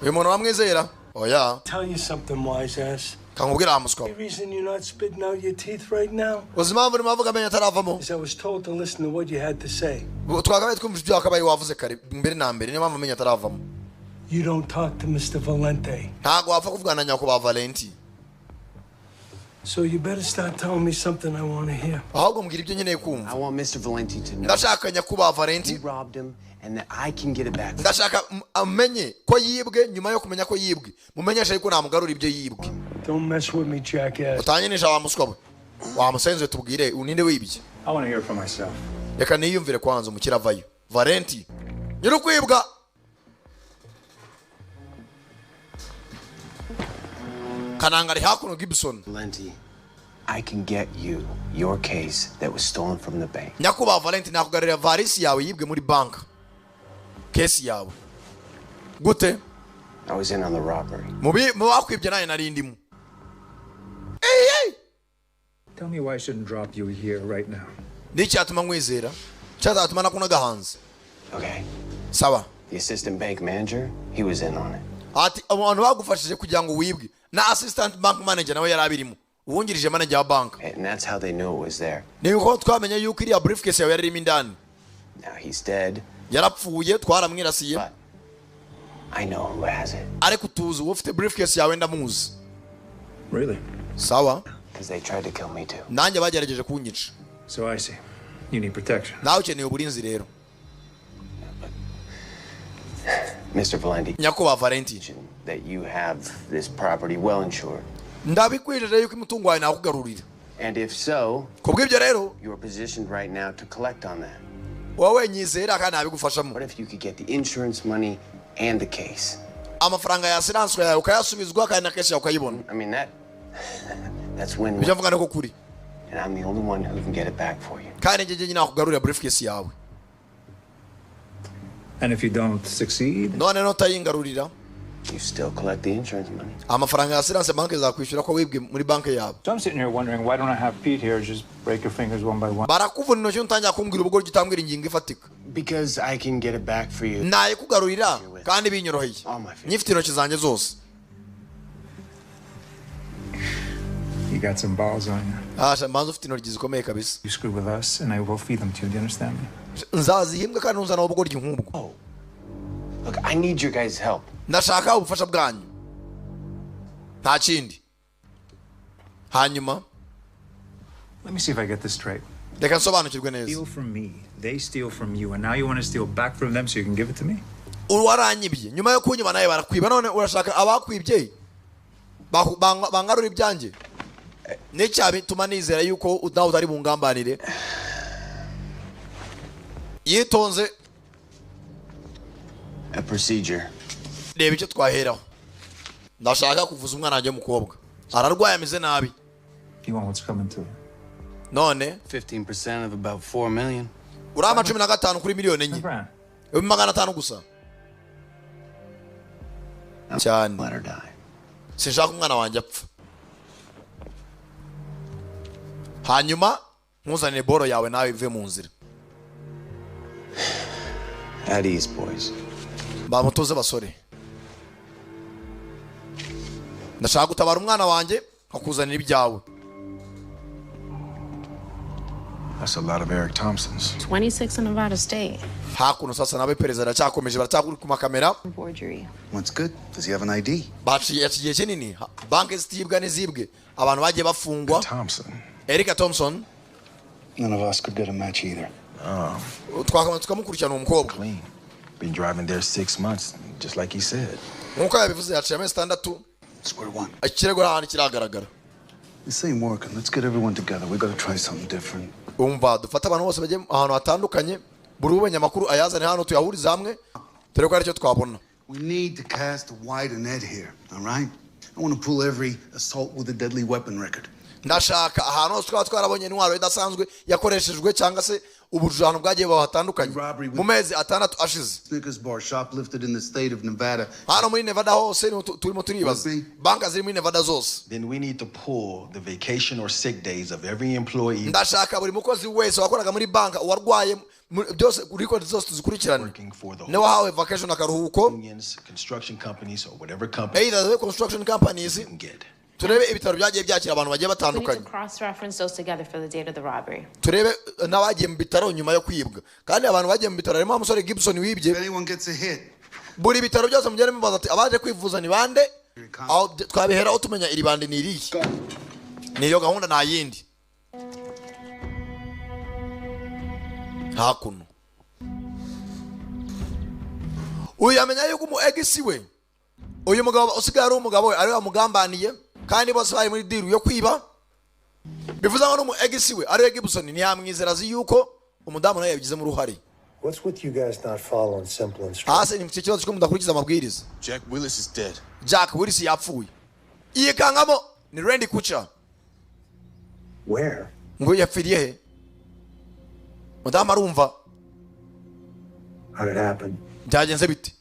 Uyu muntu wamwizera? Oya. Tell you something, wise ass. Kankubwira amuswa. The reason you're not spitting out your teeth right now Uzima muri mavuga menya taravamo. is I was told to listen to what you had to say. Twagabaye twumva ibyo akabaye wavuze kare mbere na mbere niyo mpamvu menya taravamo. You don't talk to Mr. Valenti. Ntago wapfa kuvugana na Nyakuba Valenti. So you better start telling me something I want to hear. ahubwo mbwira ibyo nkeneye kumva. I want Mr. Valenti to know Ndashaka nyakuba Valenti. you robbed him and that I can get it back. Ndashaka amenye ko yibwe nyuma yo kumenya ko yibwe. Mumenyesha yuko namugarura ibyo yibwe. Don't mess with me, jackass. Utanyenisha wa muswa we. Wa musenze tubwire uninde wibye. I want to hear for myself. Reka niyumvire kwanza umukira vayo. Valenti. Nyirukwibwa. Kanangari hakuno Gibson. Valenti, I can get you your case that was stolen from the bank. Nyakuba Valenti nakugarira varisi yawe yibwe muri banka. Kesi yawe. Gute? I was in on the robbery. Mubakwibye naye narindimu. Hey! Tell me why I shouldn't drop you here right now. Niki atuma nkwizera? Cyazatuma nakunaga hanze. Okay. Sawa. The assistant bank manager, he was in on it. Ati abantu bagufashije kugira ngo wibwe. Na assistant bank manager nawe yarabirimo. Uwungirije manager wa bank. And that's how they knew it was there. Niko twamenye yuko iriya briefcase yawe yarimo indani. Now he's dead. Yarapfuye twaramwirasiye. I know who has it. Ariko tuzi ufite briefcase yawe ndamuzi. Really? Sawa. Because they tried to kill me too. Nanjye bagerageje kunyica. So I see. You need protection. Nawe ukeneye uburinzi rero. Mr. Valenti, Nyakuba Valenti, that you have this property well insured. Ndabikwijeje yuko imitungo yawe nakugarurira. And if so, kubw'ibyo rero, you are positioned right now to collect on that. Wowe nyizera kandi nabigufashamo. What if you could get the insurance money and the case? Amafaranga ya assurance yawe ukayasubizwa kandi na case yawe ukayibona. I mean that's win-win. Bijya mvuga ko kuri. And I'm the only one who can get it back for you. Kandi njye nyina kugarurira briefcase yawe. And if you don't succeed? None no tayingarurira. You still collect the insurance money. Amafaranga ya assurance bank zakwishyura ko wibwe muri bank yawe. So I'm sitting here wondering why don't I have Pete here just break your fingers one by one? Barakuvuna intoki utangira kumbwira ubwo gitambwira ingingo ifatika. Because I can get it back for you. Naye kugarurira kandi binyoroheye. Nyifite intoki zanjye zose. You got some balls on you. Manzo ufite intoki zikomeye kabisa. You screw with us and I will feed them to you. Do you understand me? Nzazihimbwa kandi unzana ubugoryi nk'ubwo. Look, I need your guys' help. Ndashaka ubufasha bwanyu. Nta kindi. Hanyuma. Let me see if I get this straight. Reka nsobanukirwe neza. Steal from me, they steal from you, and now you want to steal back from them so you can give it to me? Waranyibye. Nyuma yo kunyuma naye barakwiba none urashaka abakwibye. Bangarura ibyanjye. N'icyabi tuma nizera yuko nawe utari bungambanire. Yitonze. A procedure. Reba icyo twaheraho. Ndashaka kuvuza umwana wanjye w'umukobwa. Ararwaye ameze nabi. You want what's coming to you? None 15% of about 4 million. Urama 15 kuri miliyoni enye. Magana 5 gusa. Cyane. Let her die. Sinshaka umwana wanjye apfa. Hanyuma nkuzanire boro yawe nawe ive mu nzira. At ease, boys. Bamutoze basore. Ndashaka gutabara umwana wanjye akuzanira ibyawe. That's a lot of Eric Thompsons. 26 in Nevada State. Hakuno sasa nabe perezida aracyakomeje baracyakuri ku makamera. Forgery. What's good? Does he have an ID? Baciye kinini. Banke zitibwa n'izibwe. Abantu bagiye bafungwa. Thompson. Eric Thompson. None of us could get a match either. Tukamukurikirana umukobwa. Clean. Been driving there 6 months, just like he said. Nkuko yabivuze yaciye amezi 6. Square one. Ikirego ahantu kiragaragara. This ain't working. Let's get everyone together. We gotta try something different. Umva dufata abantu bose bagiye ahantu hatandukanye. Buri ubenya makuru ayazane hano tuyahuriza hamwe. Tureko aricyo twabona. We need to cast a wider net here, all right? I want to pull every assault with a deadly weapon record. Ndashaka ahantu hose twaba twarabonye intwaro idasanzwe yakoreshejwe cyangwa se ubujano bwagiye bahatandukanye mu mezi 6 ashize. Snickers bar shoplifted in the state of Nevada. Hano muri Nevada hose turimo turibaza. Banka ziri muri Nevada zose. Then we need to pull the vacation or sick days of every employee. Ndashaka buri mukozi wese wakoraga muri banka warwaye byose record zose tuzikurikirana. Ne wahawe vacation akaruhuko. Construction companies or whatever company. Either the construction companies. Turebe ibitaro byagiye byakira abantu bagiye batandukanye. Cross-reference those together for the date of the robbery. Turebe nabagiye mu bitaro nyuma yo kwibwa. Kandi abantu bagiye mu bitaro harimo umusore Gibson wibye. Anyone gets a hit. Buri bitaro byose mugere mubaza ati abaje kwivuza ni bande? Aho twabihera utumenya iri bande ni irihe. niyo gahunda nta yindi. Hakuno uyu amenya yuko umu egisi we uyu mugabo usigaye ari umugabo we ari wamugambaniye kandi bose bari muri diru yo kwiba. Bivuze ngo n'umu egisi we ari Gibson ntiyamwizera azi yuko umudamu nawe yabigizemo uruhare. What's with you guys not following simple instructions? Ase ni ikibazo cyo mudakurikiza amabwiriza. Jack Willis is dead. Jack Willis yapfuye. Iyekangamo ni Randy Kucha. Where? Ngo yapfiriye he? Mudamu arumva. How did it happen? Byagenze bite?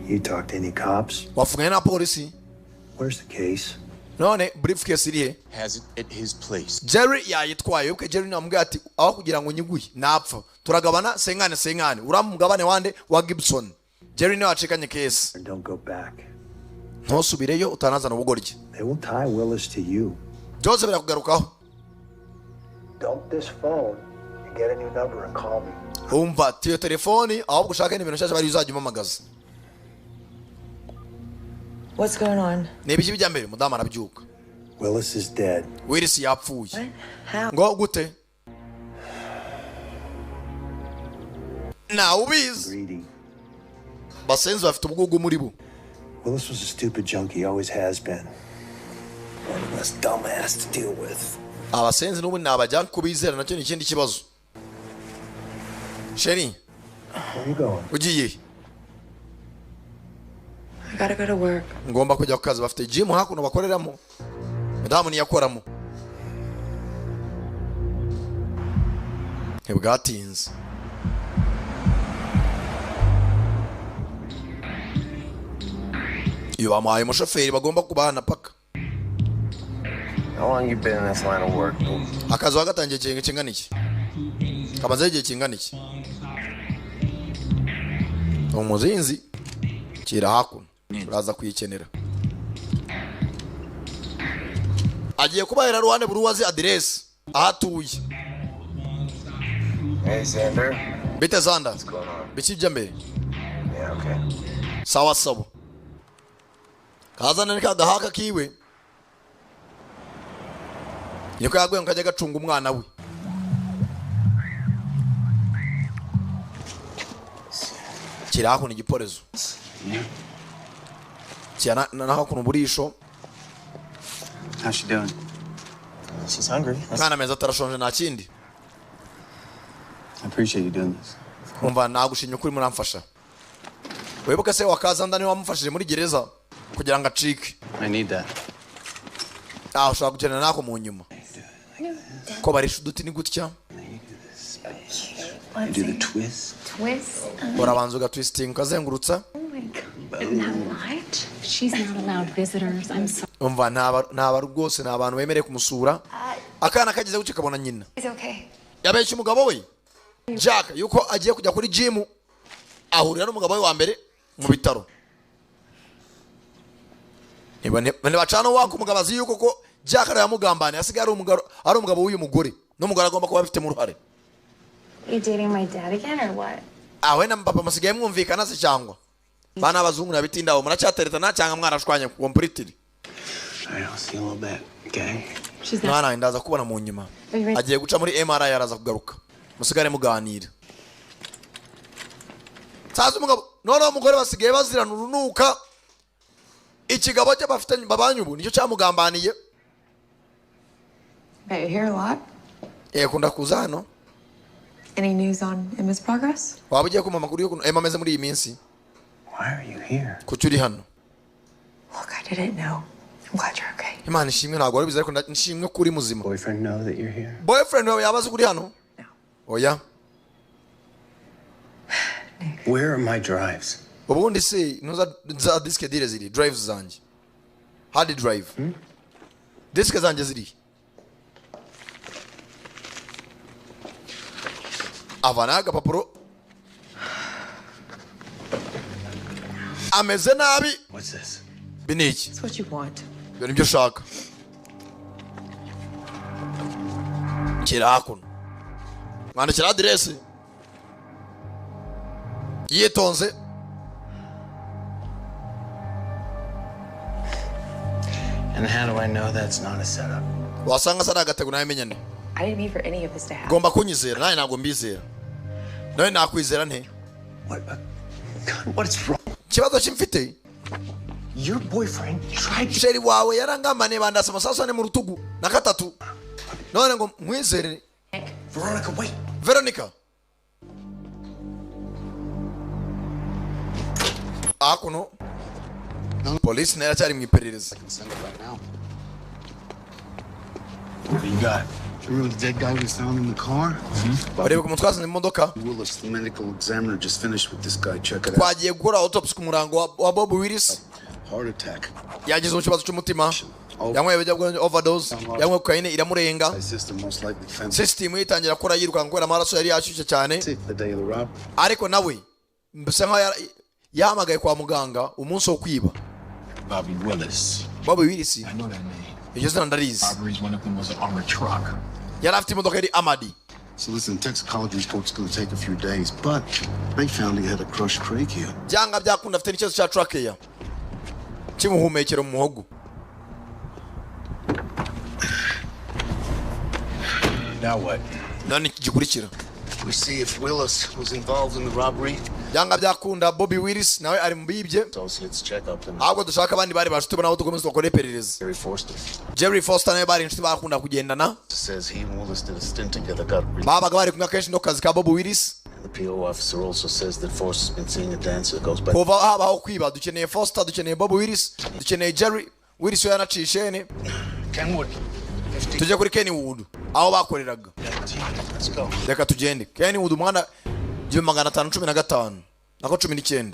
You talked to any cops? Wafunganye na polisi? Where's the case? None briefcase iri he? Has it at his place. Jerry yayitwaye uke Jerry namubwiye ati aho kugira ngo nyiguye napfa turagabana senkane uramugabane wande wa Gibson. Jerry ne wacikanye case. Don't go back. Ntusubireyo utanazana ubugoryi. They will tie Willis to you. Byose birakugarukaho. Dump this phone and get a new number and call me. Umva tiyo telefoni ahubwo ushaka n'ibintu cyose bari uzajya umamagaza. What's going on? Nebiki bijya mbere mudamu arabyuka. Willis is dead. Willis yapfuye. How? Ngo gute? Na ubizi. Basenzi bafite ubwugu muri bo. Willis was a stupid junkie, he always has been. One less dumbass to deal with. Abasenzi n'ubu nabajya kubizera nacyo ni ikindi kibazo. Sheri. Where you going? Ugiye? I gotta go to work. Ngomba kujya ku kazi bafite gym hakuno bakoreramo. Mudamu niyakoramo. Hebwatinze. Iyo bamuhaye umushoferi bagomba kubana paka. How long you been in this line of work? Akazi wagatangiye igihe kingana iki? Kamaze igihe kingana iki? Umuzinzi kira hakuno uraza kuyikenera. Agiye kubahera ruhande buri wazi address ahatuye. Hey, Xander. Bite Zanda. Biki bya mbere? Yeah, okay. Sawa sawa. Kazana nika gahaka kiwe. Niko yagwe nkajya gacunga umwana we. Kira hakuno igiporezo. Cyana na hakuno burisho. How's she doing? She's hungry. Kana meza tarashonje nta kindi. I appreciate you doing this. Umva nagushimye kuri muramfasha. Webuka se wakaza ndani wamufashije muri gereza kugira ngo acike. I need that. Ushaka kugenda nako mu nyuma. Ko barisha uduti ni gutya. You do the twist. Twist? Urabanza ugatwisting ukazengurutsa. Oh my God. Not right? She's not allowed visitors. I'm sorry. Umva ntaba rwose ni abantu bemereye kumusura. Akana kageze gucika kabona nyina. It's okay. Yabeshye umugabo we. Jack yuko agiye kujya kuri gym ahurira n'umugabo we wa mbere mu bitaro. Bane bacana wako umugabo azi yuko ko Jack yamugambane asigaye ari umugabo w'uyu mugore n'umugore agomba kuba afite mu ruhare. You dating my dad again or what? Awe na papa musigaye mwumvikana se cyangwa bana abazungu nabitindaho muracyateretana cyangwa mwarashwanye completely. I don't see a little bit, okay? Mwana ndaza kubona mu nyuma. Agiye guca muri MRI yaraza kugaruka. Musigare muganira. Saza umugabo none umugore basigaye bazirana urunuka. Ikigabo cye bafitanye babanyubu nicyo cyamugambaniye. Bet you're here a lot. Kunda kuza hano. Any news on Emma's progress? Waba ugiye kumama kuri yo Emma ameze muri iyi minsi. Why are you here? Kuki uri hano? Look, I didn't know. I'm glad you're okay. Imana ishimwe ntabwo wari bize ariko nshimwe kuri muzima. Boyfriend know that you're here? Boyfriend wawe yabaze kuri hano? No. Oya. Where are my drives? Ubundi se za disk dire ziri drives zanjye. Hard drive. Disk zanjye ziri. Avana agapapuro. Ameze nabi. What's this? Biniki. It's what you want. Ibyo nibyo ushaka. Kira hakuno. Mwandikira address. Yitonze. And how do I know that's not a setup? wasanga sara agatego nawe menyane I didn't mean for any of this to happen. gomba kunyizera nawe ntabwo mbizera nawe nakwizera nte What's wrong? kibazo kimfite Your boyfriend tried to... sheri wawe yarangambane bandasa amasasu ane mu rutugu na gatatu none ngo nkwizere. Veronica, wait. Veronica. Akuno. Police na yaracyari mu iperereza. What do you got? You remember the dead guy we found in the car? Barebe ku mutwaza mu modoka. Willis, the medical examiner, just finished with this guy. Check it out. Twagiye gukora autopsy ku murango wa Bob Willis. Heart attack. Yagize ikibazo cy'umutima. Yamwe bijya bwa overdose. Yamwe cocaine iramurenga. System itangira kora yiruka ngwera amaraso yari yashyushye cyane. Ariko nawe mbese nka yahamagaye kwa muganga umunsi wo kwiba. Bobby Willis. Bob Willis. I know that name. Yageze ndarizi. Robberies, one of them was an armored truck. Yari afite imodoka yari Amadi. So listen, toxicology report's gonna take a few days, but they found he had a crushed trachea. Byanga byakunda afite n'ikibazo cya trachea. Kimuhumekero mu muhogo. Now what? Nani gikurikira. We see if Willis was involved in the robbery. Byanga byakunda Bobby Willis nawe ari mu bibye. Let's check up them. Ahubwo dushaka abandi bari bashuti nabo tukomeza gukora iperereza. Jerry Foster nawe bari inshuti bakunda kugendana. Says he and Willis did a stint together. Got babaga bari kumwe kenshi no kazi ka Bob Willis. The PO officer also says that Foster's been seeing a dancer that goes by. Kuva habaho kwiba dukeneye Foster, dukeneye Bob Willis, dukeneye Jerry Willis yanacishene. Kenwood. Tujye kuri Kenwood aho bakoreraga. Let's go. Reka tugende. Kenwood umwana 1515 nako 19.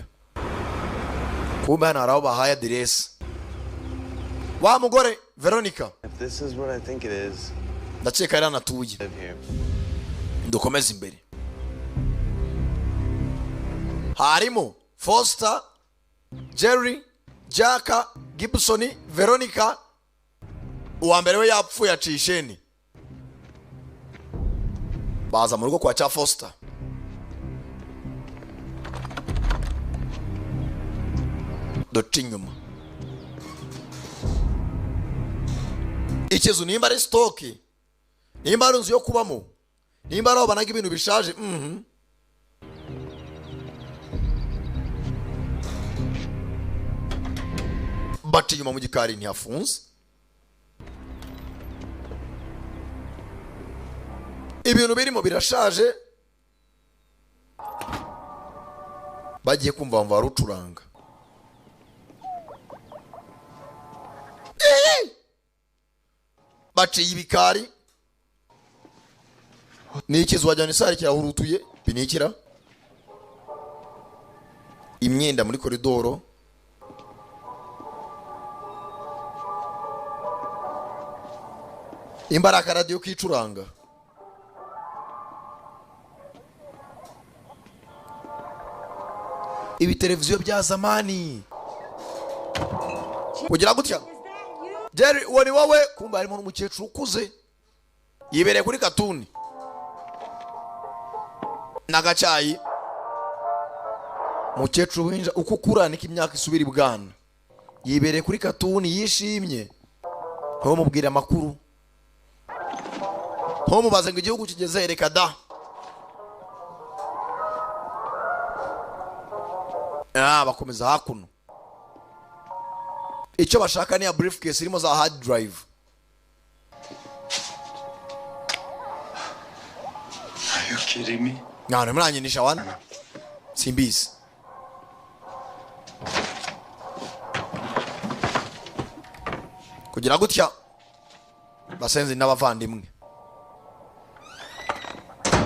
Kumbe hano araho bahaye address. Wa mugore Veronica. If this is what I think it is. Ndakeka yari anatuye. Dukomeze imbere. Harimo Foster, Jerry, Jaka, Gibson, Veronica. Uwa mbere we yapfuye acisheni. Baza mu rugo kwa cha Foster. Dotinyuma. Ikizu nimba ari stock. Nimba ari nzu yo kubamo. Nimba ari banaga ibintu bishaje. Bati nyuma mu gikari ntiyafunze. Ibintu birimo birashaje. Bagiye kumva mva rucuranga. Baci ibikari. Ni ikizu wajyana isari kirahurutuye binikira. Imyenda muri koridoro. Imbaraka radio kicuranga. Ibi televiziyo bya zamani. Kugira gutya. Jerry woni wowe kumba harimo n'umukecuru ukuze. Yibereye kuri katuni. Nagacayi. Mukecuru winja uko kuranika imyaka isubira ibwana. Yibereye kuri katuni yishimye. Ho mubwira amakuru. Ho mubaze ngo igihugu kigeze reka da. Bakomeza hakuno. Icyo bashaka ni ya briefcase irimo za hard drive. Are you kidding me? None mranyinisha wana. Simbizi. Kugira gutya basenze n'abavandimwe.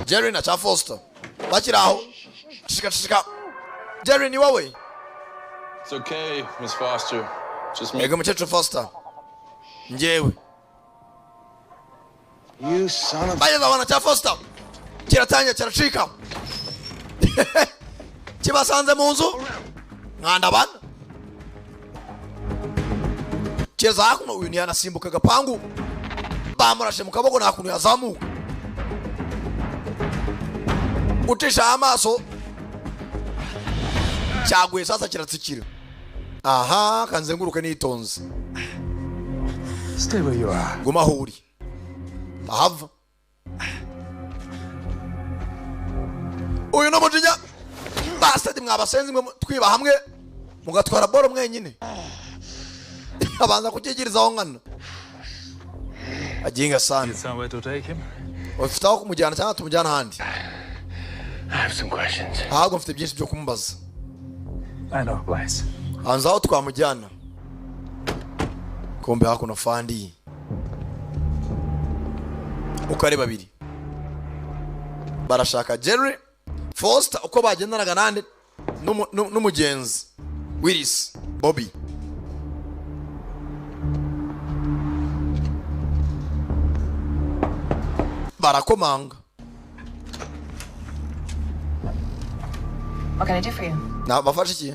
Jerry na cha Foster. Bakiraho. Shika. Jerry ni wowe. It's okay, Miss Foster. Just me. Ego mchecho Foster. Njewe. You son of... Baye wana cha Foster. Kiratanya kiracika. Kibasanze mu nzu. Nganda bana. Cheza hakuno uyu ni anasimbuka gapangu. Bamurashe mu kaboko nakuno yazamuka. Utisha amaso. Cyagwe sasa kiratsikira. Aha kanzenguruka nitonze. Stay where you are. Guma aho uri. Ahava. Uyu no mujinya. Bastard mwabasenzi mwe twiba hamwe. Mugatwara boro mwenyine. Abanza kukigiriza aho ngana. Aginga sana. Need somewhere to take him? Ufite aho kumujyana cyangwa tumujyana ahandi? I have some questions. Ahubwo mfite byinshi byo kumubaza. I know a place. Hanze aho twamujyana. Kombe hakuno fandi. Uko ari babiri. Barashaka Jerry Foster uko bagendanaga nande n'umugenzi Willis Bobby. Barakomanga. What can I do for you? Na bafashe iki?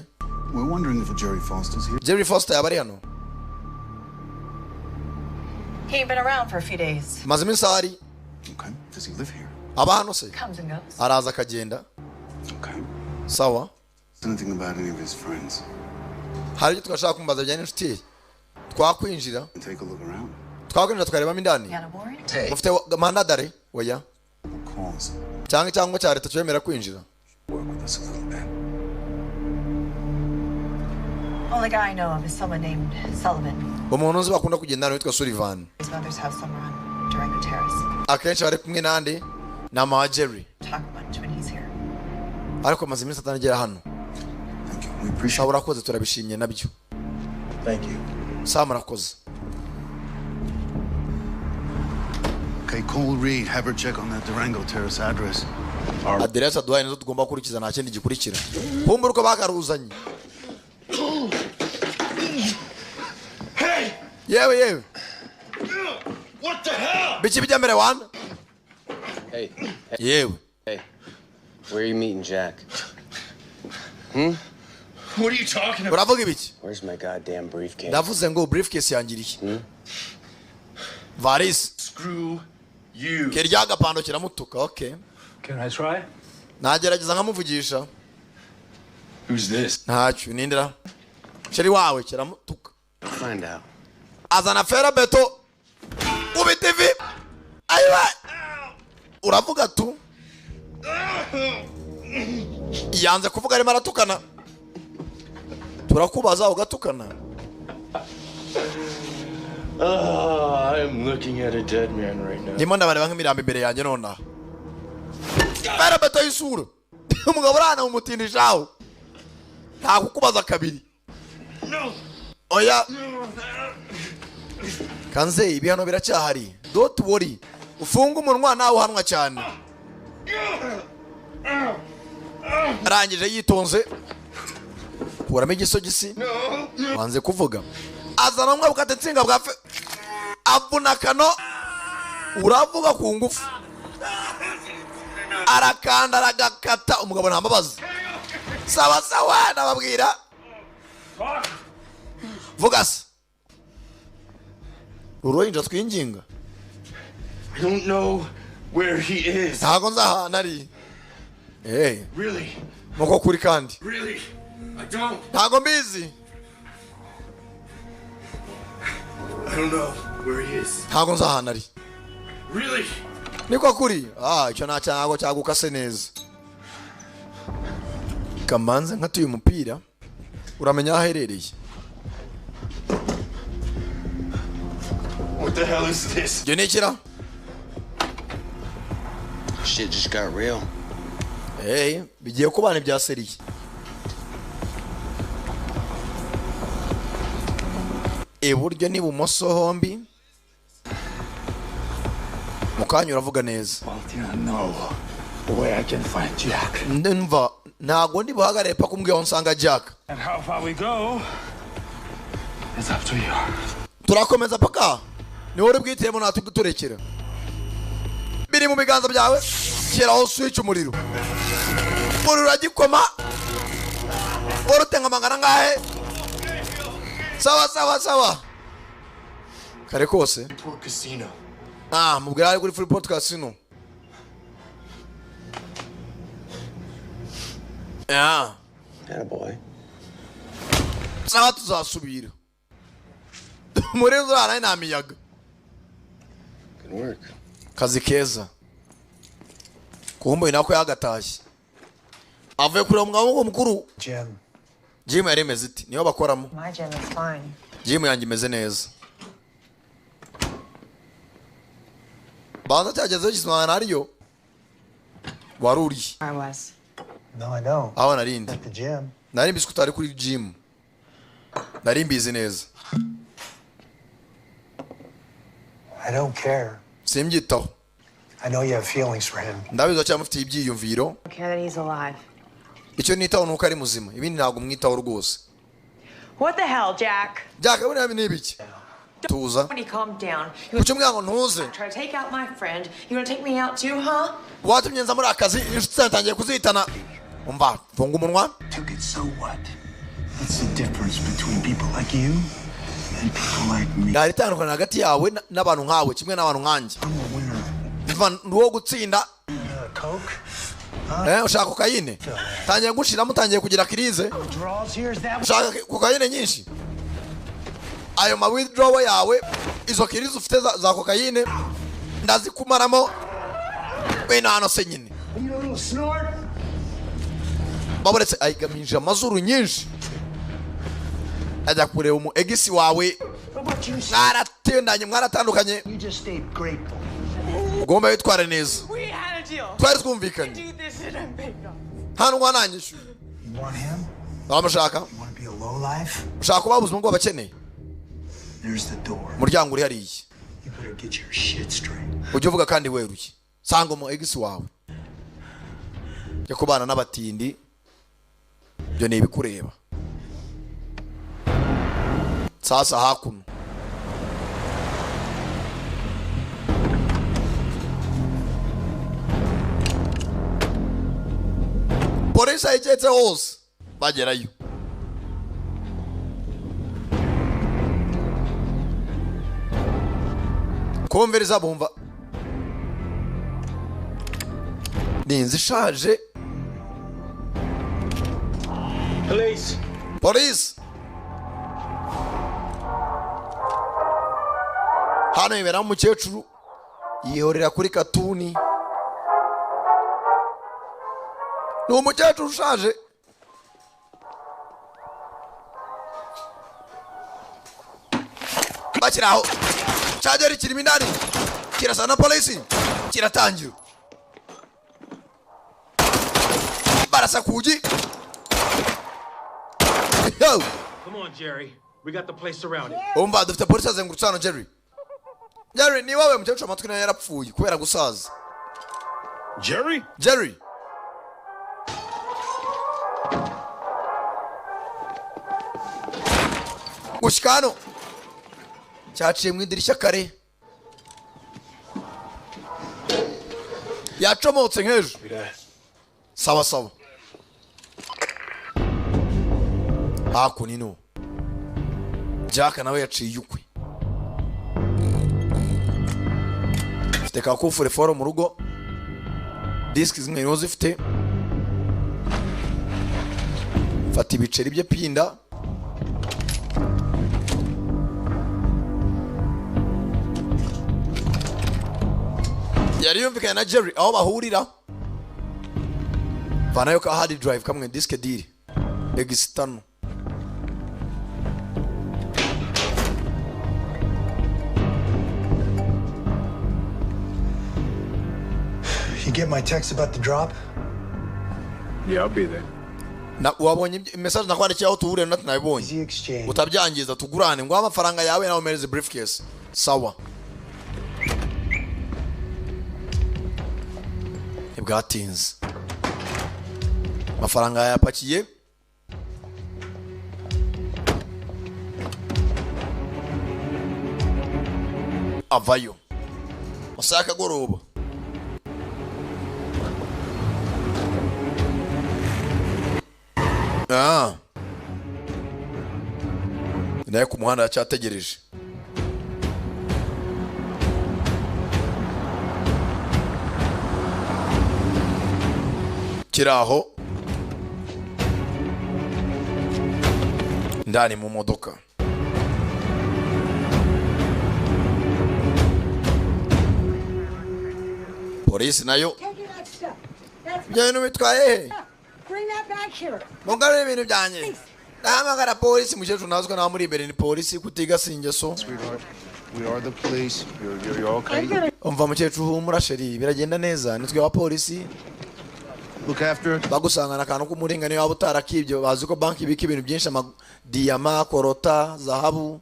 We're wondering if Jerry Foster's here. Jerry Foster yabari hano. He ain't been around for a few days. Maze iminsi ahari. Okay. Does he live here? Aba hano se? Comes and goes. Araza akagenda. Okay. Sawa. Anything about any of his friends? Hari icyo twashaka kumbaza bijyanye n'inshuti ye. Twakwinjira. Take a look around. Twakwinjira tukarebamo indani. Mufite mandadare oya. Calls. Cyangwa cya leta cyemera kwinjira. Work with us a little bit. Only guy I know of is someone named Sullivan. Umuntu uzi bakunda kugendana witwa Sullivan. His mother's house somewhere on Durango Terrace. Akenshi bari kumwe nande na mama Jerry. Talk much when he's here. Ariko maze iminsi atanagera hano. Thank you. We appreciate it. Urakoze turabishimye nabyo. Thank you. Sawa murakoze. Okay, call Reed. Have her check on that Durango Terrace address. Address aduhaye nizo tugomba gukurikiza nta kindi gikurikira. Humura uko bakaruzanye. Hey! Yewe. What the hell? Bichi bijamere wana? Hey. Yewe. Hey. Where are you meeting Jack? What are you talking about? Uravuga ibiki? Where's my goddamn briefcase? Ndavuze ngo briefcase yangiriye. Varis. Screw you. Kerya agapando kiramutuka. Okay. Can I try? Nagerageza nkamuvugisha. Who's this? Ntacyo nindira. Sheri wawe kiramutuka. Find out. Azana fera beto. Ubi TV. Ayiwe. Uravuga tu. Yanze kuvuga arimo aratukana. Turakubaza ugatukana. I'm looking at a dead man right now. Ndimo ndabareba nk'imirambo imbere yanjye nona. Fera beto y'isura. Umugabo urana umutindishaho. Nta kukubaza kabiri. No. Oya. Kanze ibihano biracyahari. Don't worry. Ufunga umunwa nawe uhanwa cyane. Arangije yitonze. Kuramo igisogisi. Wanze kuvuga. Azana umwe bukate nsinga bwa avuna kano. Uravuga ku ngufu. Arakanda aragakata umugabo ntambabaza. Sawa nababwira. Vuga se. Uroyinja twinginga. I don't know where he is. Ntago nzahana ari. Hey. Really? Muko kuri kandi. Really? I don't. Ntago mbizi. I don't know where he is. Ntago nzahana ari. Really? Niko kuri. Icyo nacyago cyagukase neza. Kamanze nkatuye umupira. Uramenya aho aherereye. What the hell is this? Genikira. Shit just got real. Hey, bigiye kubana ibya seriye. Iburyo ni bumoso hombi. Mukanya uravuga neza. No. Where I can find Jack. Ndumva ntago ndi buhagare pa kumbwira aho nsanga Jack. And how far we go is up to you. Turakomeza paka. Ni wowe bwitemo natuguturekera. Biri mu biganza byawe. Keraho switch umuriro. Uragikoma. Urutenga mangana ngahe. Sawa. Kare kose. Port Casino. Mubwira ari kuri Freeport Casino. Yeah. Atta boy. Sawa tuzasubira. umurinzi urara nta miyaga. Good work. Kazi keza. Kumbe nako yagatashye. Avuye kure umugabo mukuru. Jim yari imeze iti niyo bakoramo. My gym is fine. Jim yanjye imeze neza. Banza cyagezeho kismana ariyo. Waruri. I was. No, I know. Aho narindi. At the gym. Nari mbizi kutari kuri gym. Nari mbizi neza. I don't care. Simbyitaho. I know you have feelings for him. Ndabizo cyane mufite ibyiyumviro. I care that he's alive. Icyo nitaho nuko ari muzima. Ibindi ntabwo mwitaho rwose. What the hell, Jack? Jack, buriya ni ibiki? Tuza. When he calmed down, Kuki umwango ntuze? try to take out my friend. You gonna take me out too, huh? Watumye nza muri akazi inshuti zatangiye kuzitana. Umva, funga umunwa. Took it, so what? What's the difference between people like you and people like me? Ndari tandukana hagati yawe n'abantu nkawe kimwe n'abantu nkanjye. Mva nduwo gutsinda. Coke? Ushaka kokayine? Tangiye gushiramo tangiye kugira kirize. Ushaka kokayine nyinshi? Ayo ma withdrawal yawe izo kirize ufite za kokayine ndazikumaramo we nano se nyine. Baburetse ayigamije amazuru nyinshi. Ajya kureba umu egisi wawe. Mwaratendanye mwaratandukanye. Ugomba witwara neza. Twari twumvikanye. Hano wananyishu. Bamushaka. Ushaka kuba ubuzima bw'abakeneye. Muryango uri hariya. Ujye uvuga kandi weruye. Sanga umu egisi wawe. Jya kubana n'abatindi. Byo ni ibikureba. Sasa hakuno. Polisi ayigeze hose bagerayo. Kumviriza bumva. Ninzi ishaje. Police. Hano ibera umukecuru yihorera kuri katuni. Ni umukecuru ushaje. Bakiraho. Cyagera kirimo indani. Kirasa na polisi. Kiratangira. Barasa kugi. Yo. Come on, Jerry. We got the place surrounded. Umva dufite polisi azengurutse hano Jerry. Jerry ni wawe mukecuru amatwi nayo yarapfuye kubera gusaza. Jerry. Gushikano. Cyaciye mu idirishya kare. Yacomotse nk'ejo. Sawa sawa. Hakunino. Jack nawe yaciye ukwe. Ufite kakufure foro mu rugo. Disk zimwe nizo zifite. Fata ibiceri bye pinda. Yari yumvikanye na Jerry aho bahurira. Vanayo ka hard drive kamwe disk deal. External. You get my text about the drop? Yeah, I'll be there. Na wabonye message nakwandikiye aho tuhure na tunabonye. Utabyangiza tugurane ngo amafaranga yawe nawe umereze briefcase. Sawa. Ibwatinze. Amafaranga yapakiye. Avayo. Musaka goroba. Naye ku muhanda yacyategereje. Kiraho ndani mu modoka. polisi nayo ibintu bitwaye mugare ibintu byanjye ndahamagara polisi mukecuru nazwe nawe muri imbere ni polisi kutiga singeso We are the police. You're okay? umva mukecuru humura sheri biragenda neza nitwe wa polisi Look after it. bagusangana akantu k'umuringa niyo waba utarakibyo bazi ko banki ibika ibintu byinshi amadiyama korota zahabu.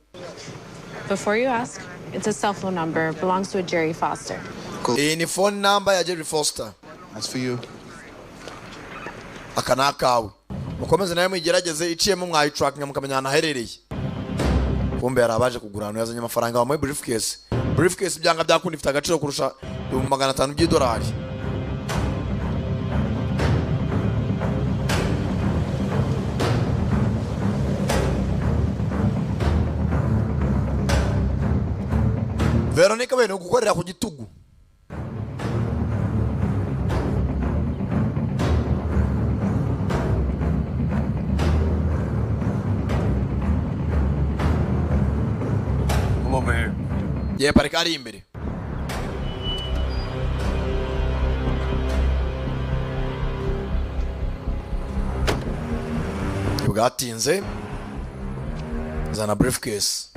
Before you ask, it's a cell phone number. Belongs to a Jerry Foster. Iyi ni phone number ya Jerry Foster. That's for you. Aka ni akawe mukomeze nawe muyigerageze iciyemo mwayitrakinga mukamenya ahantu aherereye. Kumbe yari abaje kugura ahantu yazanye amafaranga bamuhe briefcase byanga byakunda ifite agaciro kurusha $500 by'idolari. Veronica bene gukorera ku gitugu. Come over here. Ye parika ari imbere. Bwatinze zana briefcase.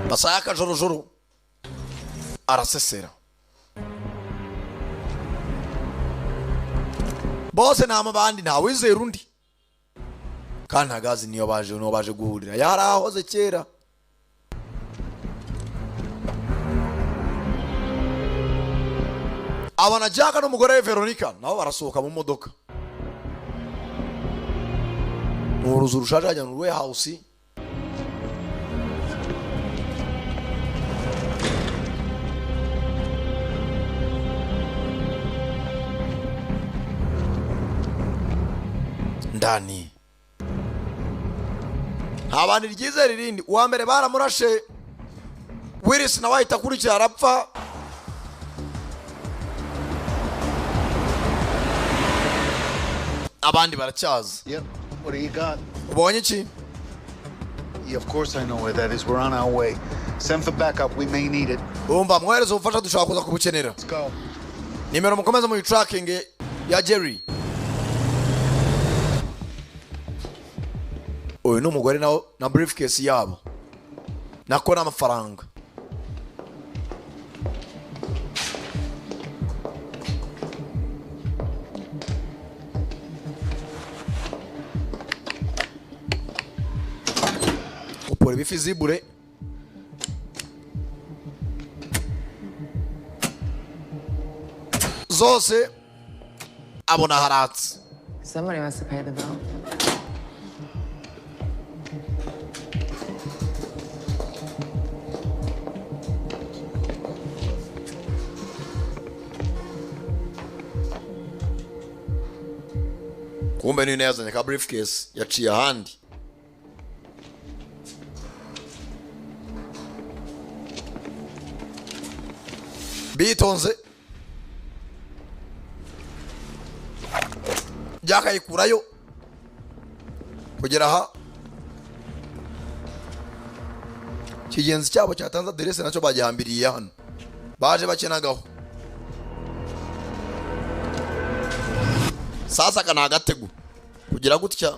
Masaya kajorojoro arasesera. Bose nama bandi ntawe wizera undi kandi ntagazi niyo baje guhurira yarahoze kera. Abana Jack n'umugore we Veronica nabo barasohoka mu modoka mu ruzu rushaje ajya mu warehouse. Ndani abandi ryize ririndi uwa mbere baramurashe Willis na wahita kurikira arapfa. Abandi baracyaza. Yep. What do you got? Ubonye iki? Yeah, of course I know where that is. We're on our way. Send for backup. We may need it. Umva mwohereze ubufasha dushaka kuza kubukenera. Let's go. Nimero mukomeza mu tracking ya Jerry. Oyo n'umugore na briefcase yabo. Nako n'amafaranga. Opore bifizibure. Zose abona haratse. Somebody wants to pay the bill. Kumbe ni yazanye ka briefcase yaciye ahandi. Bitonze Jakayikurayo kugera aha kigenzi cyabo cyatanze adresse nacyo bajyambiriye hano baje bakenagaho. Sasa kana agatego kugira gutya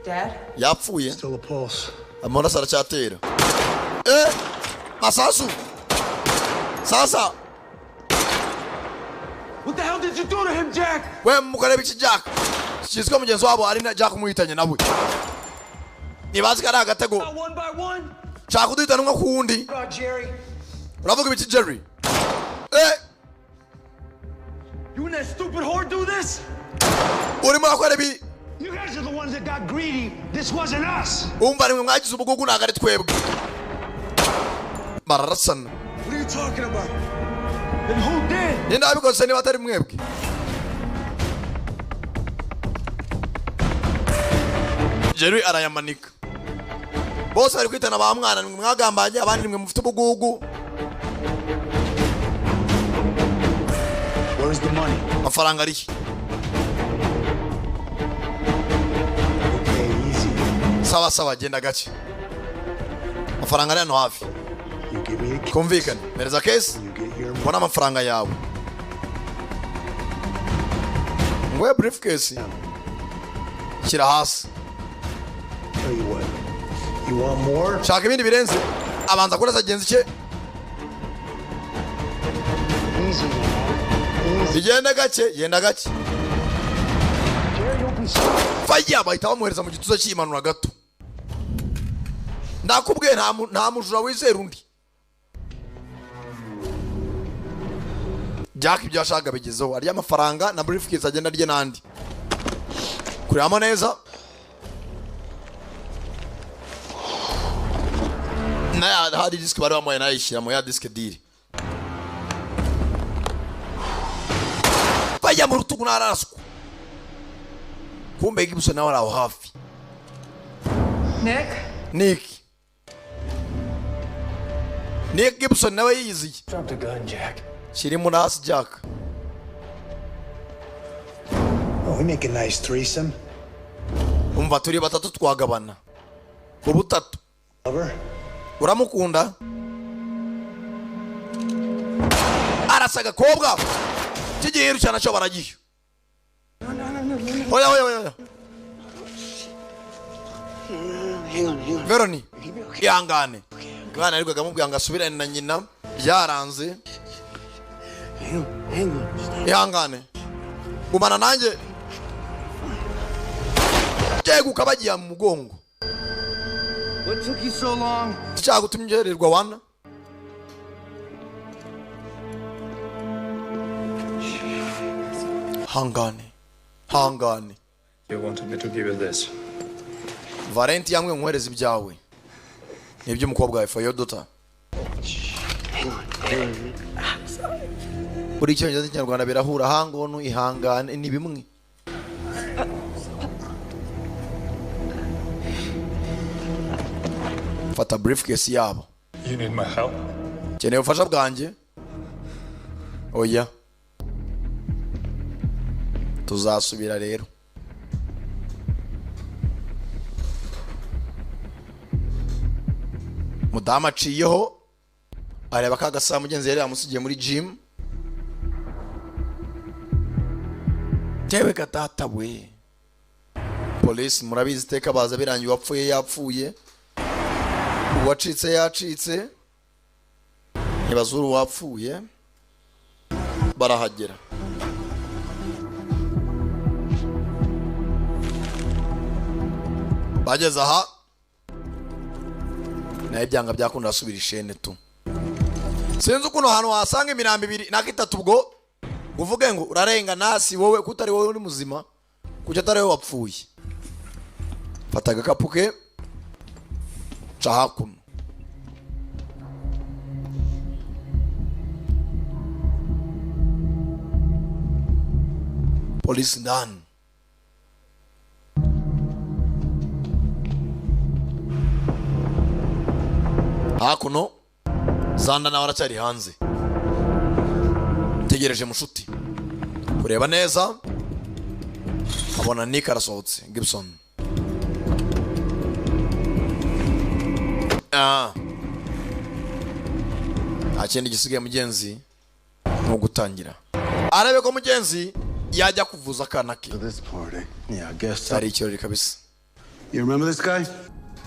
Dad? yapfuye Still a pulse. amara sara cyatera masasu sasa. What the hell did you do to him, Jack? We mukare biki Jack kizwe mugenzi wabo ari na Jack muhitanye nawe nibazi kana agatego One by one. Chaka duhitana nko kuwundi. Jerry. Uravuga ibiki Jerry? You and that stupid whore do this? Urimo akora bi. You guys are the ones that got greedy. This wasn't us. Umva nimwe mwagize ubugugu nagari twebwe. Mararasana. What are you talking about? Then who did? Ninde abikoze niba atari mwebwe? Jerry arayamanika. Bose bari kwitana ba mwana nimwe mwagambanye abandi nimwe mufite ubugugu. Where's the money? Amafaranga ari. Okay, easy. sawa genda gake amafaranga ari hano hafi kumvikane mereza case ubona amafaranga yawe ngoye briefcase shyira hasi shaka ibindi birenze abanza kurasa agenzi cye igenda gake yenda gake faya bahita bamuhereza mu gituza cy'imanura gato ndakubwiye nta mujura wizera undi Jack ibyo ashaka bigezeho ari amafaranga na briefcase agenda rye nandi kuramo neza na hadi disk bari bamuye nayishyira mu ya disk deal bajya mu rutugu narasku kumbe Gibson nawe araho hafi Nick Gibson nawe yiyiziye Drop the gun, Jack. Shiri mu hasi Jack. Oh, we make a nice threesome. Umva turi batatu twagabana. Ubutatu. Uramukunda? Arasaga kobwa. Kigiye cyana cyo baragiye. Oya. Hang on. Veroni. Ihangane. Bwana ariko agamubwira ngo asubirane na nyina byaranze. Hang on. Ihangane. Gumana nanjye. Jego kabagiye mu mugongo. What took you so long? Cyagutumjererwa wana. Hangane. You wanted me to give you this. Valenti yamwe nkohereza ibyawe. Nibyo umukobwa wawe for your daughter. Uri cyongereza cy'Ikinyarwanda birahura hangonu ihangane ni bimwe. Fata briefcase yabo. You need my help? Keneye ubufasha bwanjye? Oya. Tuzasubira rero. Mudama aciyeho areba kagasa mugenzi yari yamusigiye muri gym. Tewe katata we. Police murabizi teka baza birangiye wapfuye yapfuye. Uwacitse yacitse. Ntibazuru wapfuye. Barahagera. Bageze aha. Naye byanga byakunda asubira ishene tu. Sinzi ukuntu hano wasanga imirambo ibiri nakitatu ubwo uvuge ngo urarenga nasi wowe kutari wowe uri muzima kucyo atari wowe wapfuye. Fata agakapuke ca hakuno. Polisi ndani. Hakuno Zanda nawe aracyari hanze. Tegereje mushuti. Kureba neza. Abona Nick arasohotse Gibson. Akindi gisigaye mugenzi no gutangira. Arabe ko mugenzi yajya kuvuza akana ke. Yeah, I guess so. Ari ikirori kabisa. You remember this guy?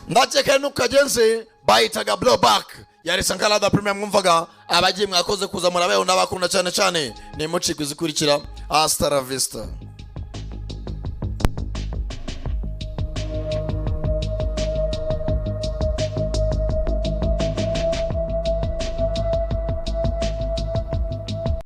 Ndakeka nukagenze bayitaga blowback yari Sankara da premium mwumvaga abagiye mwakoze kuza murabeho ndabakunda cyane ni mucikwizikurikira hasta la vista.